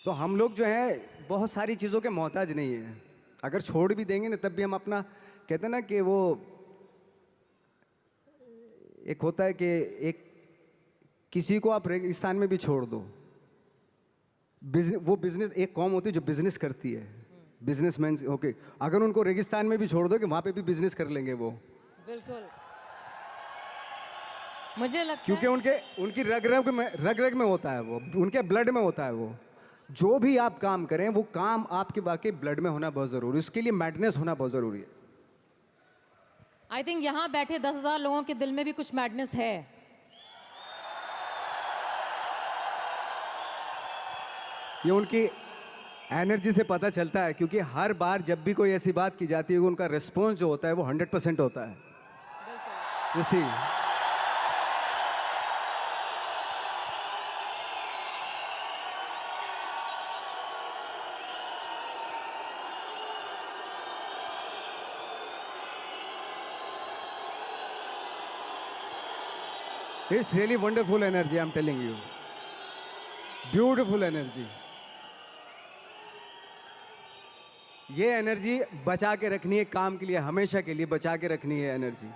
तो हम लोग जो है बहुत सारी चीज़ों के मोहताज नहीं है। अगर छोड़ भी देंगे ना तब भी हम अपना, कहते हैं ना कि वो एक होता है कि एक किसी को आप रेगिस्तान में भी छोड़ दो, वो बिजनेस, एक कौम होती है जो बिजनेस करती है, बिजनेसमैन, ओके, अगर उनको रेगिस्तान में भी छोड़ दो कि वहां पे भी बिजनेस कर लेंगे वो। बिल्कुल, मुझे लगता क्योंकि है उनकी रग रग में होता है वो, उनके ब्लड में होता है वो। जो भी आप काम करें वो काम आपके वाकई ब्लड में होना बहुत ज़रूरी है, उसके लिए मैडनेस होना बहुत ज़रूरी है। आई थिंक यहाँ बैठे 10,000 लोगों के दिल में भी कुछ मैडनेस है। ये उनकी एनर्जी से पता चलता है, क्योंकि हर बार जब भी कोई ऐसी बात की जाती है उनका रिस्पॉन्स जो होता है वो 100% होता है। इसी it's really wonderful energy, I am telling you, beautiful energy. ये एनर्जी बचा के रखनी है काम के लिए, हमेशा के लिए बचा के रखनी है एनर्जी।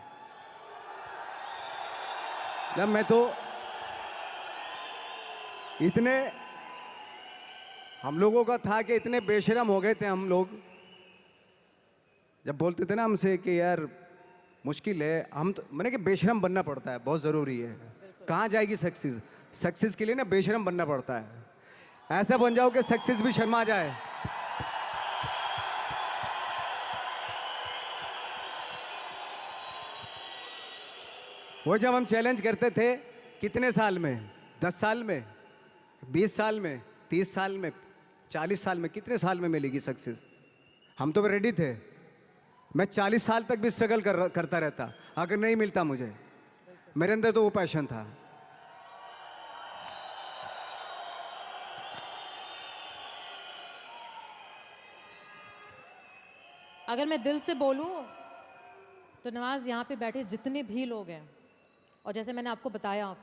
जब मैं तो इतने हम लोगों का था कि इतने बेशरम हो गए थे हम लोग, जब बोलते थे ना हमसे कि यार मुश्किल है, हम तो मैंने कि बेशरम बनना पड़ता है, बहुत ज़रूरी है। कहाँ जाएगी सक्सेस? सक्सेस के लिए ना बेशरम बनना पड़ता है। ऐसा बन जाओ कि सक्सेस भी शर्मा जाए। वो जब हम चैलेंज करते थे, कितने साल में, 10 साल में, 20 साल में, 30 साल में, 40 साल में, कितने साल में मिलेगी सक्सेस? हम तो रेडी थे। मैं 40 साल तक भी स्ट्रगल करता रहता अगर नहीं मिलता मुझे। मेरे अंदर तो वो पैशन था। अगर मैं दिल से बोलूं तो नवाज, यहाँ पे बैठे जितने भी लोग हैं और जैसे मैंने आपको बताया,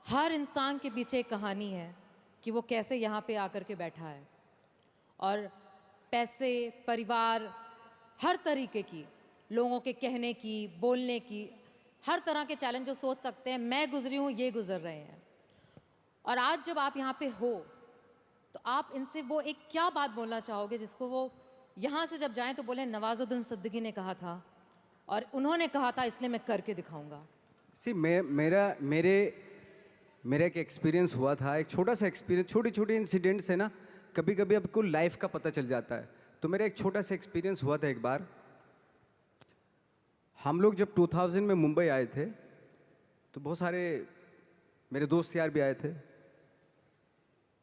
हर इंसान के पीछे एक कहानी है कि वो कैसे यहाँ पे आकर के बैठा है। और पैसे, परिवार, हर तरीके की, लोगों के कहने की, बोलने की, हर तरह के चैलेंज जो सोच सकते हैं, मैं गुजरी हूँ, ये गुजर रहे हैं। और आज जब आप यहाँ पे हो, तो आप इनसे वो एक क्या बात बोलना चाहोगे जिसको वो यहाँ से जब जाएं तो बोले नवाजुद्दीन सिद्दीकी ने कहा था और उन्होंने कहा था, इसलिए मैं करके दिखाऊंगा। सी मेरा एक एक्सपीरियंस हुआ था, एक छोटा सा एक्सपीरियंस, छोटी छोटी इंसिडेंट से ना कभी कभी आपको लाइफ का पता चल जाता है। तो मेरा एक छोटा सा एक्सपीरियंस हुआ था एक बार। हम लोग जब 2000 में मुंबई आए थे तो बहुत सारे मेरे दोस्त यार भी आए थे,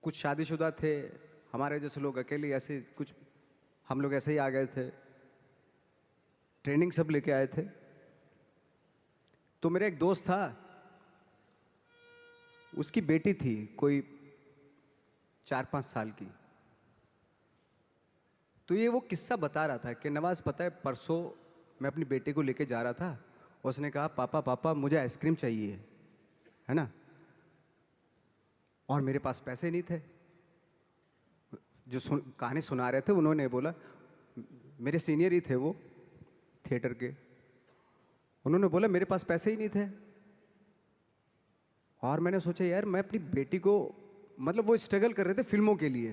कुछ शादीशुदा थे, हमारे जैसे लोग अकेले ऐसे, कुछ हम लोग ऐसे ही आ गए थे, ट्रेनिंग सब लेके आए थे। तो मेरा एक दोस्त था, उसकी बेटी थी कोई 4-5 साल की। तो ये वो किस्सा बता रहा था कि नवाज, पता है परसों मैं अपनी बेटी को लेके जा रहा था, उसने कहा पापा पापा मुझे आइसक्रीम चाहिए, है ना, और मेरे पास पैसे नहीं थे। जो कहानी सुना रहे थे उन्होंने बोला, मेरे सीनियर ही थे वो थिएटर के, उन्होंने बोला मेरे पास पैसे ही नहीं थे। और मैंने सोचा यार मैं अपनी बेटी को, मतलब वो स्ट्रगल कर रहे थे फिल्मों के लिए,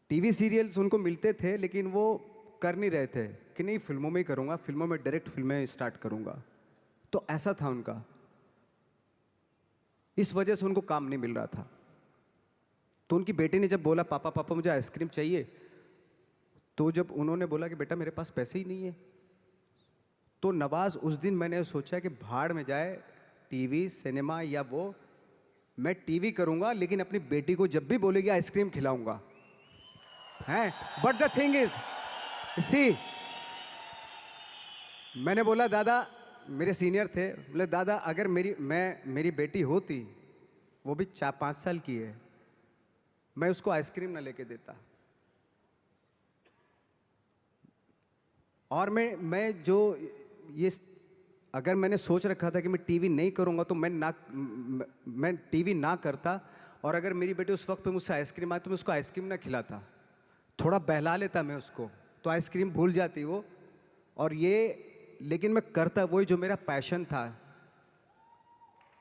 टीवी सीरियल्स उनको मिलते थे लेकिन वो कर नहीं रहे थे कि नहीं फिल्मों में ही करूँगा, फिल्मों में डायरेक्ट फिल्में स्टार्ट करूँगा। तो ऐसा था उनका, इस वजह से उनको काम नहीं मिल रहा था। तो उनकी बेटी ने जब बोला पापा पापा मुझे आइसक्रीम चाहिए, तो जब उन्होंने बोला कि बेटा मेरे पास पैसे ही नहीं है, तो नवाज उस दिन मैंने सोचा कि भाड़ में जाए टीवी सिनेमा या वो, मैं टीवी करूंगा लेकिन अपनी बेटी को जब भी बोलेगी आइसक्रीम खिलाऊंगा, हैं। बट द थिंग इज, सी, मैंने बोला दादा, मेरे सीनियर थे, बोले दादा अगर मेरी बेटी होती, वो भी 4-5 साल की है, मैं उसको आइसक्रीम ना लेके देता। और मैं जो ये, अगर मैंने सोच रखा था कि मैं टीवी नहीं करूंगा तो मैं टीवी ना करता, और अगर मेरी बेटी उस वक्त पे मुझसे आइसक्रीम आती तो मैं उसको आइसक्रीम ना खिलाता, थोड़ा बहला लेता मैं उसको, तो आइसक्रीम भूल जाती वो। और ये, लेकिन मैं करता वही जो मेरा पैशन था।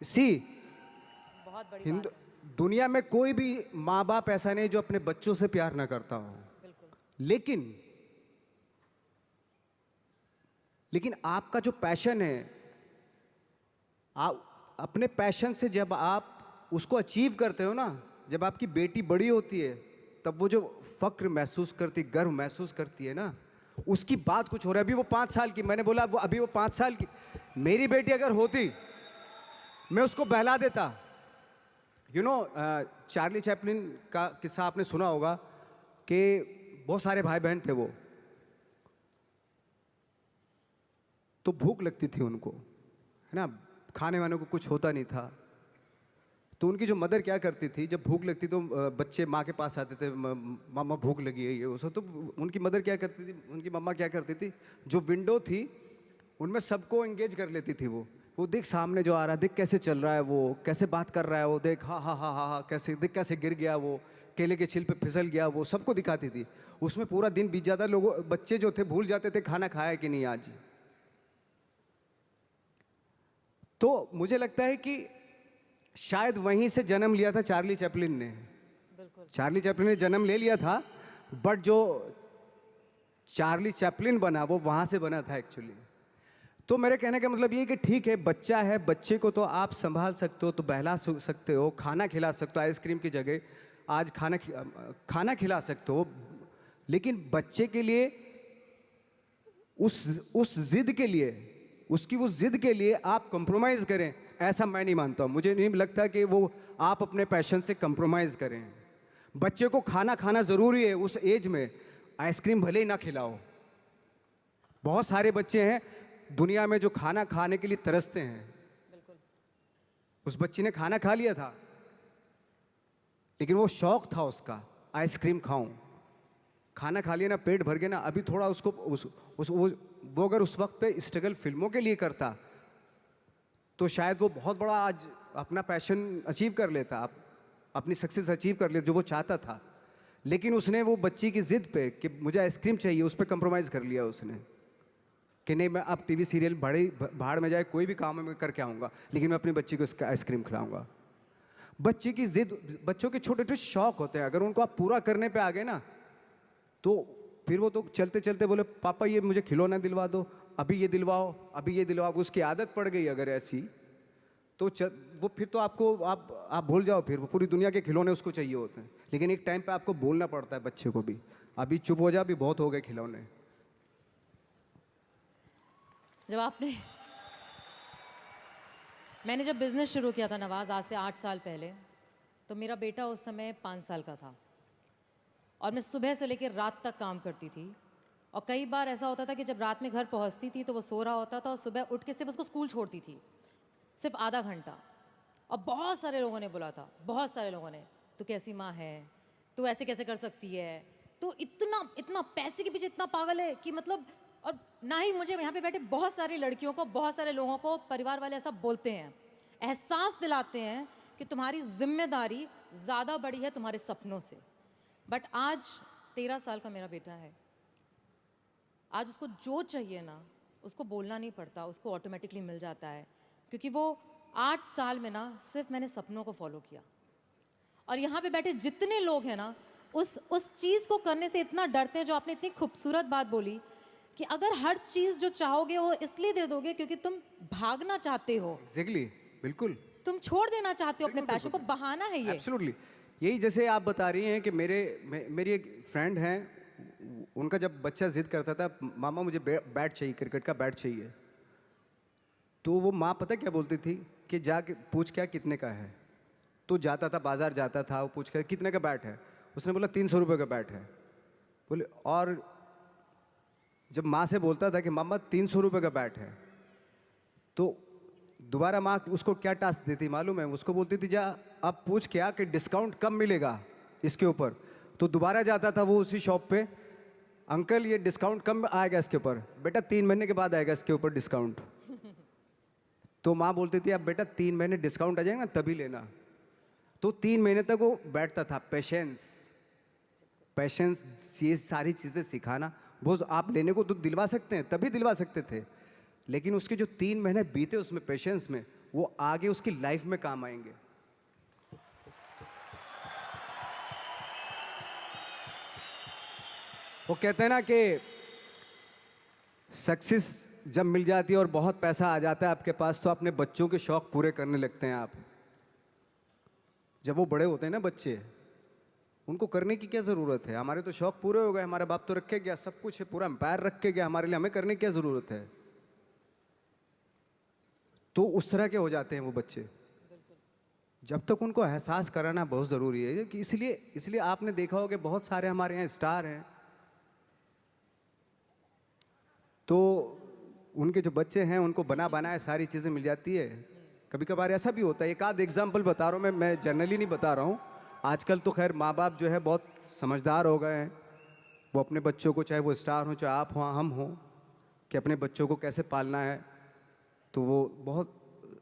सी, बहुत बड़ी हिंदू बात है। दुनिया में कोई भी माँ बाप ऐसा नहीं जो अपने बच्चों से प्यार ना करता हो, बिल्कुल। लेकिन आपका जो पैशन है, आप अपने पैशन से जब आप उसको अचीव करते हो ना, जब आपकी बेटी बड़ी होती है तब वो जो फक्र महसूस करती, गर्व महसूस करती है ना, उसकी बात कुछ हो रहा है। अभी वो 5 साल की, मैंने बोला वो अभी वो 5 साल की, मेरी बेटी अगर होती मैं उसको बहला देता। यू नो, चार्ली चैपलिन का किस्सा आपने सुना होगा कि बहुत सारे भाई बहन थे वो, तो भूख लगती थी उनको, है ना, खाने वाने को कुछ होता नहीं था। तो उनकी जो मदर क्या करती थी, जब भूख लगती तो बच्चे माँ के पास आते थे, मामा भूख लगी है ये वो सब, तो उनकी मदर क्या करती थी, उनकी मम्मा क्या करती थी, जो विंडो थी उनमें सबको एंगेज कर लेती थी। वो देख सामने जो आ रहा है, देख कैसे चल रहा है, वो कैसे बात कर रहा है, वो देख हाँ हाँ हाँ हाँ हाँ, कैसे देख कैसे गिर गया वो, केले के छिल पे फिसल गया, वो सबको दिखाती थी। उसमें पूरा दिन बीत जाता, लोगों बच्चे जो थे भूल जाते थे खाना खाया कि नहीं आज। तो मुझे लगता है कि शायद वहीं से जन्म लिया था चार्ली चैपलिन ने। बिल्कुल। चार्ली चैपलिन ने जन्म ले लिया था, बट जो चार्ली चैपलिन बना वो वहां से बना था एक्चुअली। तो मेरे कहने का मतलब ये है कि ठीक है, बच्चा है, बच्चे को तो आप संभाल सकते हो, तो बहला सकते हो, खाना खिला सकते हो, आइसक्रीम की जगह आज खाना खिला सकते हो, लेकिन बच्चे के लिए उस जिद के लिए, उसकी वो जिद के लिए आप कंप्रोमाइज़ करें, ऐसा मैं नहीं मानता हूँ। मुझे नहीं लगता कि वो आप अपने पैशन से कंप्रोमाइज़ करें। बच्चे को खाना ज़रूरी है उस एज में, आइसक्रीम भले ही ना खिलाओ। बहुत सारे बच्चे हैं दुनिया में जो खाना खाने के लिए तरसते हैं। बिल्कुल। उस बच्ची ने खाना खा लिया था, लेकिन वो शौक था उसका, आइसक्रीम खाऊं। खाना खा लिया ना, पेट भर गया ना, अभी थोड़ा उसको वो अगर उस वक्त पे स्ट्रगल फिल्मों के लिए करता तो शायद वो बहुत बड़ा आज अपना पैशन अचीव कर लेता, आप अपनी सक्सेस अचीव कर ले जो वो चाहता था। लेकिन उसने वो बच्ची की ज़िद पे कि मुझे आइसक्रीम चाहिए, उस पर कंप्रोमाइज़ कर लिया उसने कि नहीं, मैं अब टीवी सीरियल भाड़ में जाए, कोई भी काम मैं करके आऊँगा, लेकिन मैं अपनी बच्ची को इसका आइसक्रीम खिलाऊंगा। बच्चे की ज़िद, बच्चों के छोटे छोटे शौक होते हैं, अगर उनको आप पूरा करने पे आ गए ना, तो फिर वो तो चलते चलते बोले पापा ये मुझे खिलौना दिलवा दो, अभी ये दिलवाओ, अभी ये दिलवाओ। उसकी आदत पड़ गई अगर ऐसी, तो वो फिर तो आपको आप भूल जाओ, फिर वो पूरी दुनिया के खिलौने उसको चाहिए होते हैं। लेकिन एक टाइम पे आपको बोलना पड़ता है बच्चे को भी, अभी चुप हो जा, अभी बहुत हो गए खिलौने। मैंने जब बिज़नेस शुरू किया था नवाज़, आज से 8 साल पहले, तो मेरा बेटा उस समय 5 साल का था और मैं सुबह से लेकर रात तक काम करती थी। और कई बार ऐसा होता था कि जब रात में घर पहुंचती थी तो वो सो रहा होता था और सुबह उठ के सिर्फ उसको स्कूल छोड़ती थी, सिर्फ आधा घंटा। और बहुत सारे लोगों ने बोला था, बहुत सारे लोगों ने, तू कैसी माँ है, तू ऐसे कैसे कर सकती है, तू इतना इतना पैसे के पीछे इतना पागल है कि मतलब। और ना ही मुझे, यहाँ पे बैठे बहुत सारी लड़कियों को, बहुत सारे लोगों को परिवार वाले ऐसा बोलते हैं, एहसास दिलाते हैं कि तुम्हारी जिम्मेदारी ज़्यादा बड़ी है तुम्हारे सपनों से। बट आज 13 साल का मेरा बेटा है, आज उसको जो चाहिए ना उसको बोलना नहीं पड़ता, उसको ऑटोमेटिकली मिल जाता है, क्योंकि वो 8 साल में ना सिर्फ मैंने सपनों को फॉलो किया। और यहाँ पे बैठे जितने लोग हैं ना उस चीज़ को करने से इतना डरते हैं, जो आपने इतनी खूबसूरत बात बोली कि अगर हर चीज़ जो चाहोगे वो इसलिए दे दोगे क्योंकि तुम भागना चाहते हो। एग्जैक्टली, बिल्कुल, तुम छोड़ देना चाहते हो अपने पैशन को, बहाना है ये। एब्सोल्युटली। यही जैसे आप बता रही हैं कि मेरी एक फ्रेंड हैं, उनका जब बच्चा जिद करता था मामा मुझे बैट चाहिए, क्रिकेट का बैट चाहिए, तो वो माँ पता क्या बोलती थी कि जाके पूछ क्या कितने का है। तो जाता था, बाजार जाता था, वो पूछ कर कितने का बैट है, उसने बोला 300 रुपये का बैट है। बोले, और जब माँ से बोलता था कि मामा 300 रुपये का बैट है, तो दोबारा माँ उसको क्या टास्क देती मालूम है, उसको बोलती थी जा अब पूछ क्या कि डिस्काउंट कब मिलेगा इसके ऊपर। तो दोबारा जाता था वो उसी शॉप पे, अंकल ये डिस्काउंट कब आएगा इसके ऊपर। बेटा 3 महीने के बाद आएगा इसके ऊपर डिस्काउंट। तो माँ बोलती थी अब बेटा 3 महीने डिस्काउंट आ जाएगा ना तभी लेना। तो 3 महीने तक वो बैठता था। पेशेंस ये सारी चीज़ें सिखाना, वो आप लेने को तो दिलवा सकते हैं, तभी दिलवा सकते थे, लेकिन उसके जो 3 महीने बीते उसमें पेशेंस में, वो आगे उसकी लाइफ में काम आएंगे। वो कहते हैं ना कि सक्सेस जब मिल जाती है और बहुत पैसा आ जाता है आपके पास, तो अपने बच्चों के शौक पूरे करने लगते हैं आप। जब वो बड़े होते हैं ना बच्चे, उनको करने की क्या ज़रूरत है, हमारे तो शौक पूरे हो गए, हमारा बाप तो रख के गया, सब कुछ है, पूरा एम्पायर रख के गया हमारे लिए, हमें करने की क्या ज़रूरत है। तो उस तरह के हो जाते हैं वो बच्चे। जब तक उनको एहसास कराना बहुत ज़रूरी है कि इसलिए आपने देखा होगा बहुत सारे हमारे यहाँ स्टार हैं, तो उनके जो बच्चे हैं उनको बना बनाए सारी चीज़ें मिल जाती है। कभी कभार ऐसा भी होता है, एक आध एग्जाम्पल बता रहा हूँ मैं जनरली नहीं बता रहा हूँ। आजकल तो खैर माँ बाप जो है बहुत समझदार हो गए हैं, वो अपने बच्चों को, चाहे वो स्टार हो चाहे आप हो हम हो, कि अपने बच्चों को कैसे पालना है, तो वो बहुत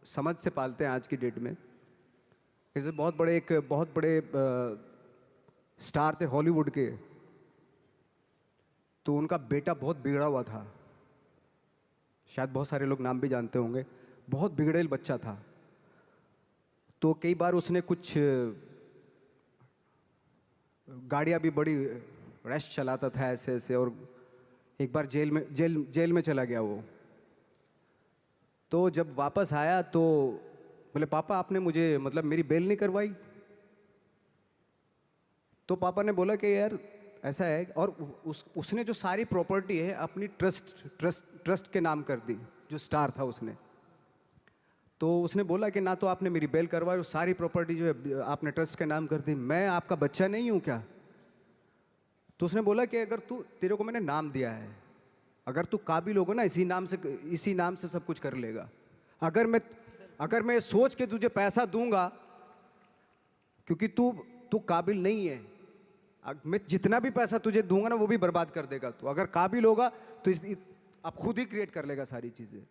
समझ से पालते हैं आज की डेट में। जैसे बहुत बड़े स्टार थे हॉलीवुड के, तो उनका बेटा बहुत बिगड़ा हुआ था, शायद बहुत सारे लोग नाम भी जानते होंगे, बहुत बिगड़ेल बच्चा था। तो कई बार उसने कुछ गाड़ियाँ भी बड़ी रैश चलाता था ऐसे ऐसे, और एक बार जेल में चला गया वो। तो जब वापस आया तो बोले पापा आपने मुझे मतलब मेरी बेल नहीं करवाई। तो पापा ने बोला कि यार ऐसा है, और उसने जो सारी प्रॉपर्टी है अपनी ट्रस्ट के नाम कर दी, जो स्टार था उसने। तो उसने बोला कि ना तो आपने मेरी बेल करवाई और सारी प्रॉपर्टी जो है आपने ट्रस्ट के नाम कर दी, मैं आपका बच्चा नहीं हूँ क्या। तो उसने बोला कि अगर तेरे को मैंने नाम दिया है, अगर तू काबिल होगा ना इसी नाम से सब कुछ कर लेगा। अगर मैं सोच के तुझे पैसा दूंगा क्योंकि तू काबिल नहीं है, मैं जितना भी पैसा तुझे दूंगा ना वो भी बर्बाद कर देगा तू। अगर काबिल होगा तो अब खुद ही क्रिएट कर लेगा सारी चीज़ें।